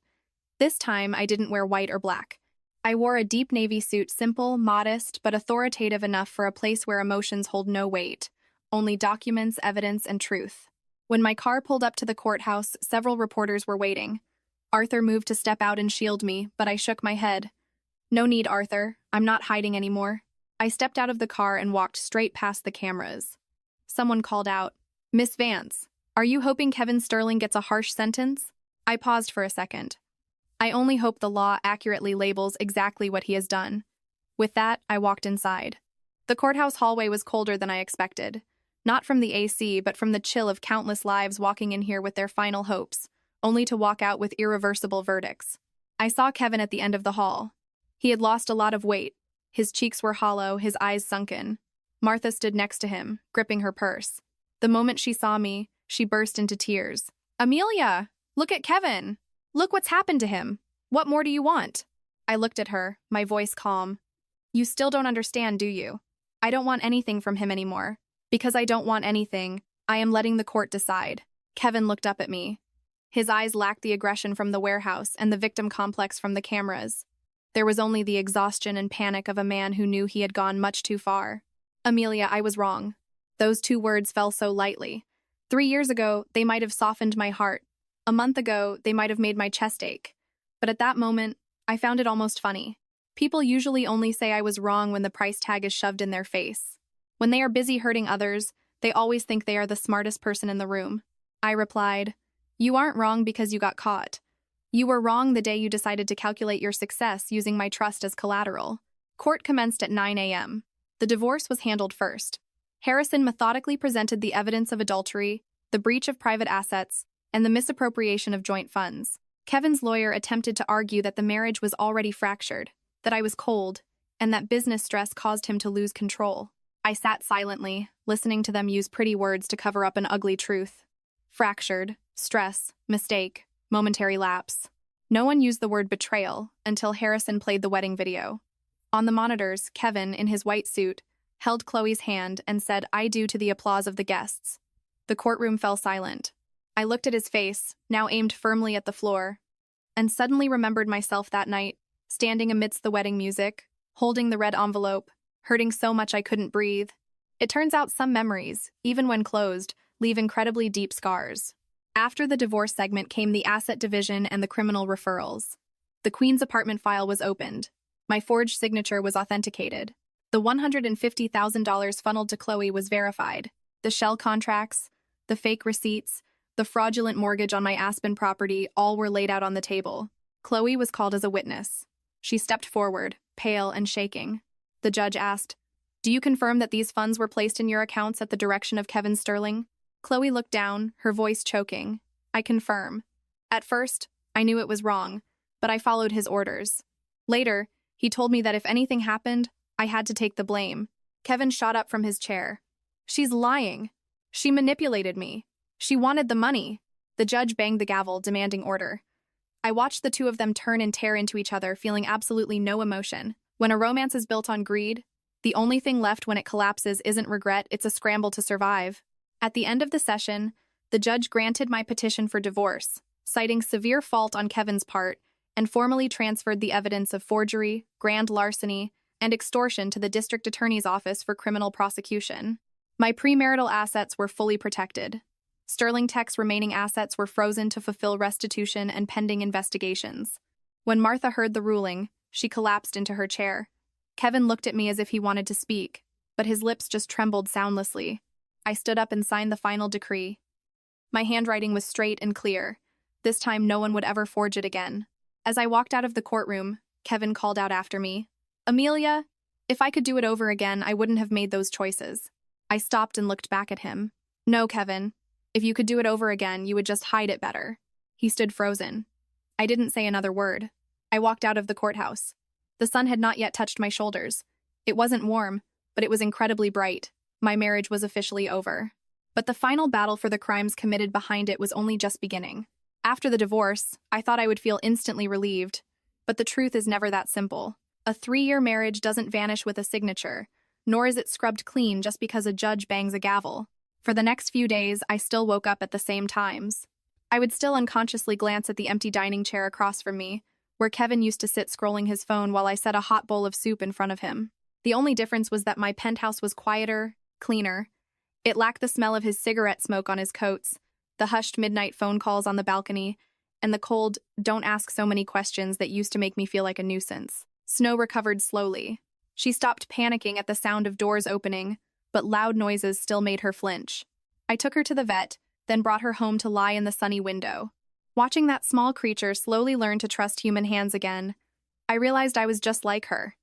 This time, I didn't wear white or black. I wore a deep navy suit, simple, modest, but authoritative enough for a place where emotions hold no weight, only documents, evidence, and truth. When my car pulled up to the courthouse, several reporters were waiting. Arthur moved to step out and shield me, but I shook my head. "No need, Arthur. I'm not hiding anymore." I stepped out of the car and walked straight past the cameras. Someone called out, "Miss Vance, are you hoping Kevin Sterling gets a harsh sentence?" I paused for a second. I only hope the law accurately labels exactly what he has done. With that, I walked inside. The courthouse hallway was colder than I expected. Not from the AC, but from the chill of countless lives walking in here with their final hopes, only to walk out with irreversible verdicts. I saw Kevin at the end of the hall. He had lost a lot of weight. His cheeks were hollow, his eyes sunken. Martha stood next to him, gripping her purse. The moment she saw me, she burst into tears. "Amelia, look at Kevin! Look what's happened to him. What more do you want?" I looked at her, my voice calm. "You still don't understand, do you? I don't want anything from him anymore. Because I don't want anything, I am letting the court decide." Kevin looked up at me. His eyes lacked the aggression from the warehouse and the victim complex from the cameras. There was only the exhaustion and panic of a man who knew he had gone much too far. "Amelia, I was wrong." Those 2 words fell so lightly. 3 years ago, they might have softened my heart. A month ago, they might have made my chest ache. But at that moment, I found it almost funny. People usually only say I was wrong when the price tag is shoved in their face. When they are busy hurting others, they always think they are the smartest person in the room. I replied, "You aren't wrong because you got caught. You were wrong the day you decided to calculate your success using my trust as collateral." Court commenced at 9 a.m. The divorce was handled first. Harrison methodically presented the evidence of adultery, the breach of private assets, and the misappropriation of joint funds. Kevin's lawyer attempted to argue that the marriage was already fractured, that I was cold, and that business stress caused him to lose control. I sat silently, listening to them use pretty words to cover up an ugly truth. Fractured, stress, mistake, momentary lapse. No one used the word betrayal until Harrison played the wedding video. On the monitors, Kevin, in his white suit, held Chloe's hand and said, "I do," to the applause of the guests. The courtroom fell silent. I looked at his face, now aimed firmly at the floor, and suddenly remembered myself that night, standing amidst the wedding music, holding the red envelope, hurting so much I couldn't breathe. It turns out some memories, even when closed, leave incredibly deep scars. After the divorce segment came the asset division and the criminal referrals. The Queen's apartment file was opened. My forged signature was authenticated. The $150,000 funneled to Chloe was verified. The shell contracts, the fake receipts, the fraudulent mortgage on my Aspen property all were laid out on the table. Chloe was called as a witness. She stepped forward, pale and shaking. The judge asked, "Do you confirm that these funds were placed in your accounts at the direction of Kevin Sterling?" Chloe looked down, her voice choking. "I confirm." At first, I knew it was wrong, but I followed his orders. Later, he told me that if anything happened, I had to take the blame. Kevin shot up from his chair. "She's lying. She manipulated me. She wanted the money." The judge banged the gavel, demanding order. I watched the two of them turn and tear into each other, feeling absolutely no emotion. When a romance is built on greed, the only thing left when it collapses isn't regret, it's a scramble to survive. At the end of the session, the judge granted my petition for divorce, citing severe fault on Kevin's part, and formally transferred the evidence of forgery, grand larceny, and extortion to the district attorney's office for criminal prosecution. My premarital assets were fully protected. Sterling Tech's remaining assets were frozen to fulfill restitution and pending investigations. When Martha heard the ruling, she collapsed into her chair. Kevin looked at me as if he wanted to speak, but his lips just trembled soundlessly. I stood up and signed the final decree. My handwriting was straight and clear. This time no one would ever forge it again. As I walked out of the courtroom, Kevin called out after me, "Amelia, if I could do it over again, I wouldn't have made those choices." I stopped and looked back at him. "No, Kevin. If you could do it over again, you would just hide it better." He stood frozen. I didn't say another word. I walked out of the courthouse. The sun had not yet touched my shoulders. It wasn't warm, but it was incredibly bright. My marriage was officially over. But the final battle for the crimes committed behind it was only just beginning. After the divorce, I thought I would feel instantly relieved. But the truth is never that simple. A 3-year marriage doesn't vanish with a signature, nor is it scrubbed clean just because a judge bangs a gavel. For the next few days, I still woke up at the same times. I would still unconsciously glance at the empty dining chair across from me, where Kevin used to sit scrolling his phone while I set a hot bowl of soup in front of him. The only difference was that my penthouse was quieter, cleaner. It lacked the smell of his cigarette smoke on his coats, the hushed midnight phone calls on the balcony, and the cold, "don't ask so many questions" that used to make me feel like a nuisance. Snow recovered slowly. She stopped panicking at the sound of doors opening, but loud noises still made her flinch. I took her to the vet, then brought her home to lie in the sunny window. Watching that small creature slowly learn to trust human hands again, I realized I was just like her.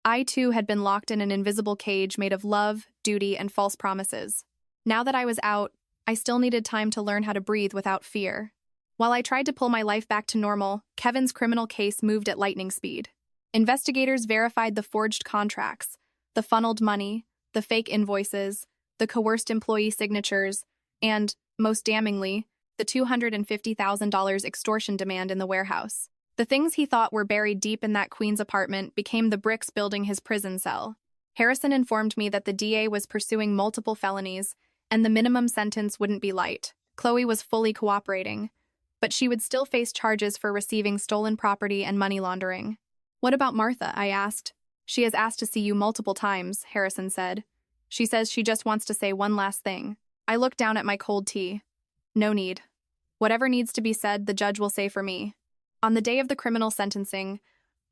I, too, had been locked in an invisible cage made of love, duty, and false promises. Now that I was out, I still needed time to learn how to breathe without fear. While I tried to pull my life back to normal, Kevin's criminal case moved at lightning speed. Investigators verified the forged contracts, the funneled money, the fake invoices, the coerced employee signatures, and, most damningly, the $250,000 extortion demand in the warehouse. The things he thought were buried deep in that Queens apartment became the bricks building his prison cell. Harrison informed me that the DA was pursuing multiple felonies, and the minimum sentence wouldn't be light. Chloe was fully cooperating, but she would still face charges for receiving stolen property and money laundering. "What about Martha?" I asked. "She has asked to see you multiple times," Harrison said. "She says she just wants to say one last thing." I looked down at my cold tea. "No need. Whatever needs to be said, the judge will say for me." On the day of the criminal sentencing,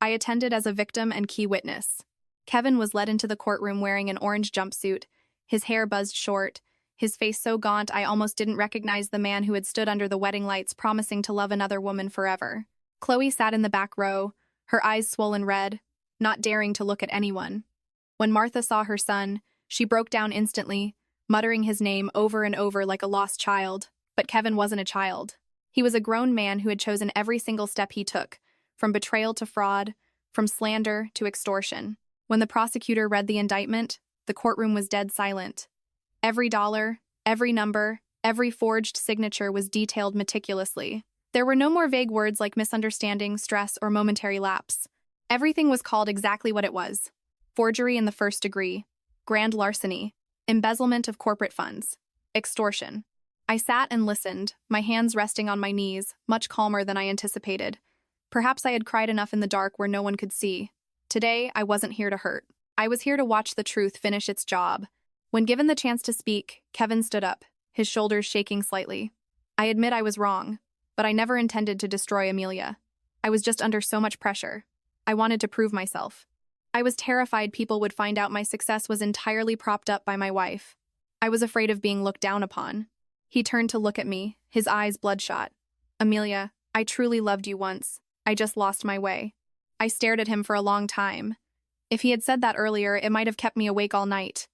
I attended as a victim and key witness. Kevin was led into the courtroom wearing an orange jumpsuit, his hair buzzed short, his face so gaunt I almost didn't recognize the man who had stood under the wedding lights promising to love another woman forever. Chloe sat in the back row, her eyes swollen red, not daring to look at anyone. When Martha saw her son, she broke down instantly, muttering his name over and over like a lost child. But Kevin wasn't a child. He was a grown man who had chosen every single step he took, from betrayal to fraud, from slander to extortion. When the prosecutor read the indictment, the courtroom was dead silent. Every dollar, every number, every forged signature was detailed meticulously. There were no more vague words like misunderstanding, stress, or momentary lapse. Everything was called exactly what it was: forgery in the first degree, grand larceny, embezzlement of corporate funds, extortion. I sat and listened, my hands resting on my knees, much calmer than I anticipated. Perhaps I had cried enough in the dark where no one could see. Today, I wasn't here to hurt. I was here to watch the truth finish its job. When given the chance to speak, Kevin stood up, his shoulders shaking slightly. "I admit I was wrong, but I never intended to destroy Amelia. I was just under so much pressure. I wanted to prove myself. I was terrified people would find out my success was entirely propped up by my wife. I was afraid of being looked down upon. He turned to look at me, his eyes bloodshot. Amelia, I truly loved you once. I just lost my way. I stared at him for a long time. If he had said that earlier, it might have kept me awake all night.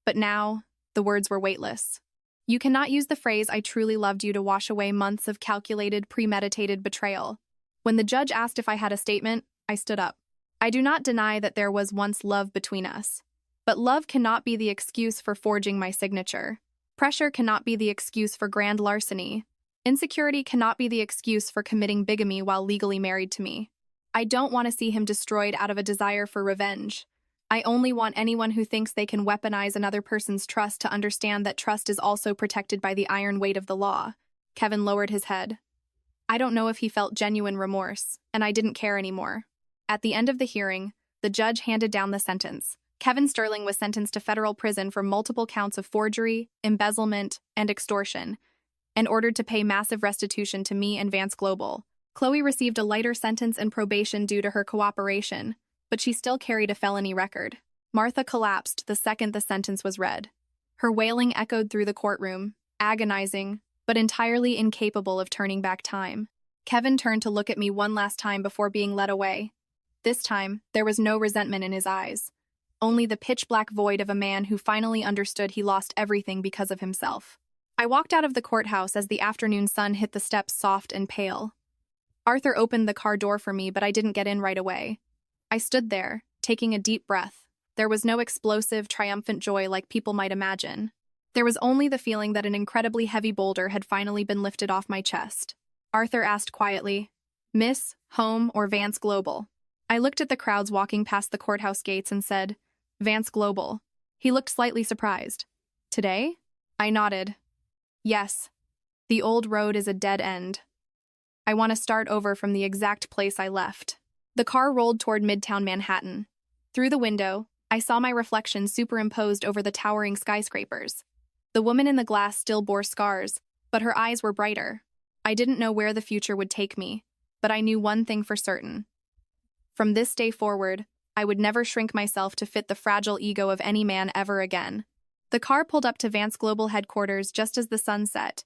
But now, the words were weightless. You cannot use the phrase "I truly loved you" to wash away months of calculated, premeditated betrayal. When the judge asked if I had a statement, I stood up. I do not deny that there was once love between us. But love cannot be the excuse for forging my signature. Pressure cannot be the excuse for grand larceny. Insecurity cannot be the excuse for committing bigamy while legally married to me. I don't want to see him destroyed out of a desire for revenge. I only want anyone who thinks they can weaponize another person's trust to understand that trust is also protected by the iron weight of the law. Kevin lowered his head. I don't know if he felt genuine remorse, and I didn't care anymore. At the end of the hearing, the judge handed down the sentence. Kevin Sterling was sentenced to federal prison for multiple counts of forgery, embezzlement, and extortion, and ordered to pay massive restitution to me and Vance Global. Chloe received a lighter sentence and probation due to her cooperation, but she still carried a felony record. Martha collapsed the second the sentence was read. Her wailing echoed through the courtroom, agonizing, but entirely incapable of turning back time. Kevin turned to look at me one last time before being led away. This time, there was no resentment in his eyes, only the pitch-black void of a man who finally understood he lost everything because of himself. I walked out of the courthouse as the afternoon sun hit the steps soft and pale. Arthur opened the car door for me, but I didn't get in right away. I stood there, taking a deep breath. There was no explosive, triumphant joy like people might imagine. There was only the feeling that an incredibly heavy boulder had finally been lifted off my chest. Arthur asked quietly, "Miss, home, or Vance Global?" I looked at the crowds walking past the courthouse gates and said, "Vance Global." He looked slightly surprised. "Today?" I nodded. "Yes. The old road is a dead end. I want to start over from the exact place I left." The car rolled toward Midtown Manhattan. Through the window, I saw my reflection superimposed over the towering skyscrapers. The woman in the glass still bore scars, but her eyes were brighter. I didn't know where the future would take me, but I knew one thing for certain. From this day forward, I would never shrink myself to fit the fragile ego of any man ever again. The car pulled up to Vance Global headquarters just as the sun set.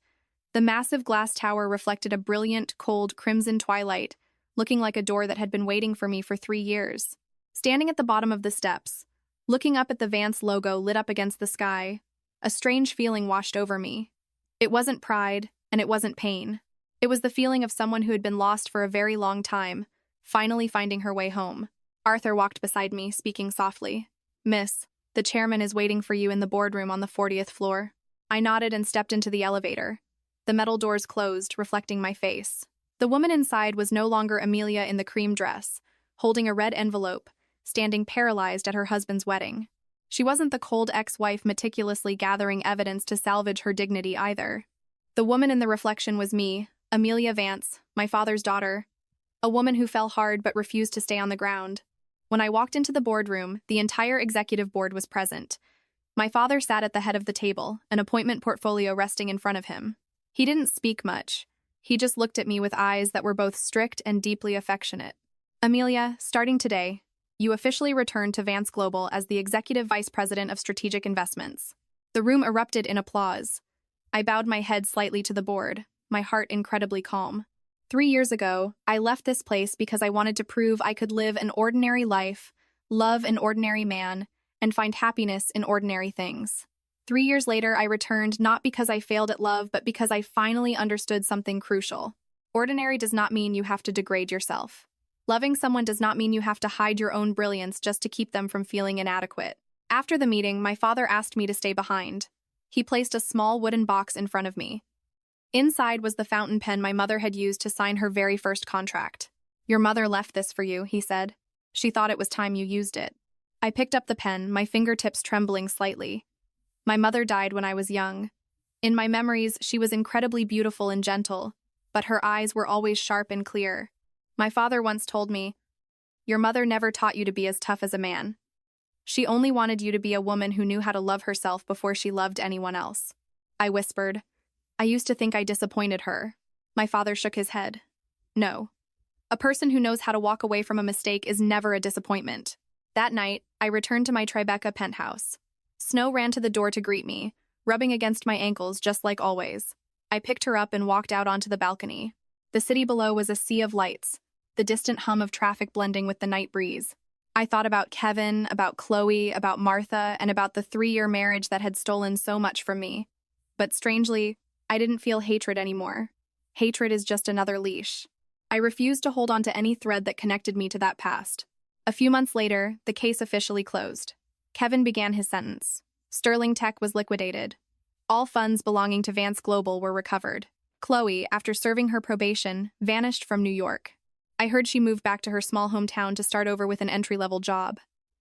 The massive glass tower reflected a brilliant, cold, crimson twilight, looking like a door that had been waiting for me for 3 years. Standing at the bottom of the steps, looking up at the Vance logo lit up against the sky, a strange feeling washed over me. It wasn't pride, and it wasn't pain. It was the feeling of someone who had been lost for a very long time, finally finding her way home. Arthur walked beside me, speaking softly. "Miss, the chairman is waiting for you in the boardroom on the 40th floor." I nodded and stepped into the elevator. The metal doors closed, reflecting my face. The woman inside was no longer Amelia in the cream dress, holding a red envelope, standing paralyzed at her husband's wedding. She wasn't the cold ex-wife meticulously gathering evidence to salvage her dignity either. The woman in the reflection was me, Amelia Vance, my father's daughter, a woman who fell hard but refused to stay on the ground. When I walked into the boardroom, the entire executive board was present. My father sat at the head of the table, an appointment portfolio resting in front of him. He didn't speak much. He just looked at me with eyes that were both strict and deeply affectionate. "Amelia, starting today, you officially return to Vance Global as the Executive Vice President of Strategic Investments." The room erupted in applause. I bowed my head slightly to the board, my heart incredibly calm. 3 years ago, I left this place because I wanted to prove I could live an ordinary life, love an ordinary man, and find happiness in ordinary things. 3 years later, I returned not because I failed at love, but because I finally understood something crucial. Ordinary does not mean you have to degrade yourself. Loving someone does not mean you have to hide your own brilliance just to keep them from feeling inadequate. After the meeting, my father asked me to stay behind. He placed a small wooden box in front of me. Inside was the fountain pen my mother had used to sign her very first contract. "Your mother left this for you," he said. "She thought it was time you used it." I picked up the pen, my fingertips trembling slightly. My mother died when I was young. In my memories, she was incredibly beautiful and gentle, but her eyes were always sharp and clear. My father once told me, "Your mother never taught you to be as tough as a man. She only wanted you to be a woman who knew how to love herself before she loved anyone else." I whispered, "I used to think I disappointed her." My father shook his head. "No. A person who knows how to walk away from a mistake is never a disappointment." That night, I returned to my Tribeca penthouse. Snow ran to the door to greet me, rubbing against my ankles just like always. I picked her up and walked out onto the balcony. The city below was a sea of lights, the distant hum of traffic blending with the night breeze. I thought about Kevin, about Chloe, about Martha, and about the 3-year marriage that had stolen so much from me. But strangely, I didn't feel hatred anymore. Hatred is just another leash. I refused to hold on to any thread that connected me to that past. A few months later, the case officially closed. Kevin began his sentence. Sterling Tech was liquidated. All funds belonging to Vance Global were recovered. Chloe, after serving her probation, vanished from New York. I heard she moved back to her small hometown to start over with an entry-level job.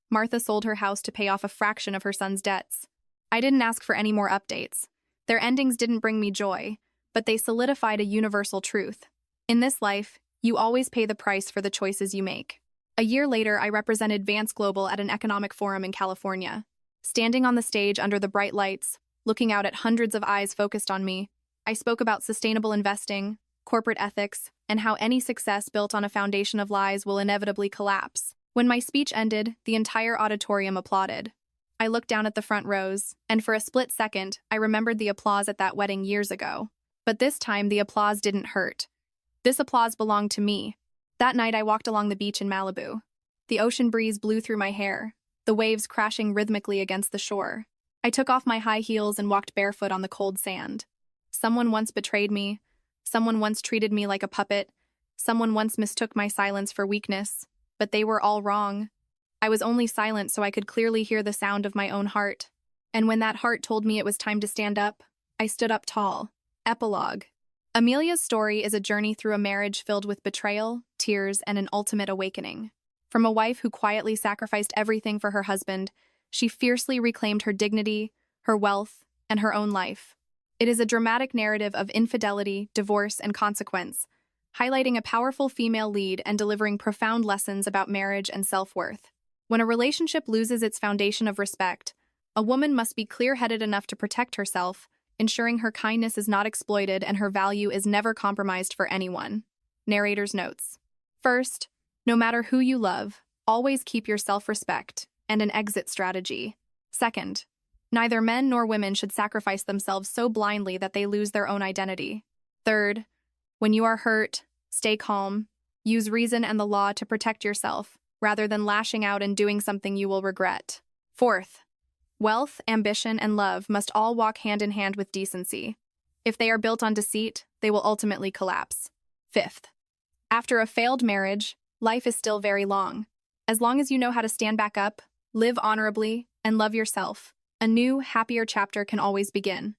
Martha sold her house to pay off a fraction of her son's debts. I didn't ask for any more updates. Their endings didn't bring me joy, but they solidified a universal truth. In this life, you always pay the price for the choices you make. A year later, I represented Vance Global at an economic forum in California. Standing on the stage under the bright lights, looking out at hundreds of eyes focused on me, I spoke about sustainable investing, corporate ethics, and how any success built on a foundation of lies will inevitably collapse. When my speech ended, the entire auditorium applauded. I looked down at the front rows, and for a split second, I remembered the applause at that wedding years ago. But this time, the applause didn't hurt. This applause belonged to me. That night, I walked along the beach in Malibu. The ocean breeze blew through my hair, the waves crashing rhythmically against the shore. I took off my high heels and walked barefoot on the cold sand. Someone once betrayed me. Someone once treated me like a puppet. Someone once mistook my silence for weakness. But they were all wrong. I was only silent so I could clearly hear the sound of my own heart. And when that heart told me it was time to stand up, I stood up tall. Epilogue. Amelia's story is a journey through a marriage filled with betrayal, tears, and an ultimate awakening. From a wife who quietly sacrificed everything for her husband, she fiercely reclaimed her dignity, her wealth, and her own life. It is a dramatic narrative of infidelity, divorce, and consequence, highlighting a powerful female lead and delivering profound lessons about marriage and self-worth. When a relationship loses its foundation of respect, a woman must be clear-headed enough to protect herself, ensuring her kindness is not exploited and her value is never compromised for anyone. Narrator's notes. First, no matter who you love, always keep your self-respect and an exit strategy. Second, neither men nor women should sacrifice themselves so blindly that they lose their own identity. Third, when you are hurt, stay calm. Use reason and the law to protect yourself, rather than lashing out and doing something you will regret. Fourth, wealth, ambition, and love must all walk hand in hand with decency. If they are built on deceit, they will ultimately collapse. Fifth, after a failed marriage, life is still very long. As long as you know how to stand back up, live honorably, and love yourself, a new, happier chapter can always begin.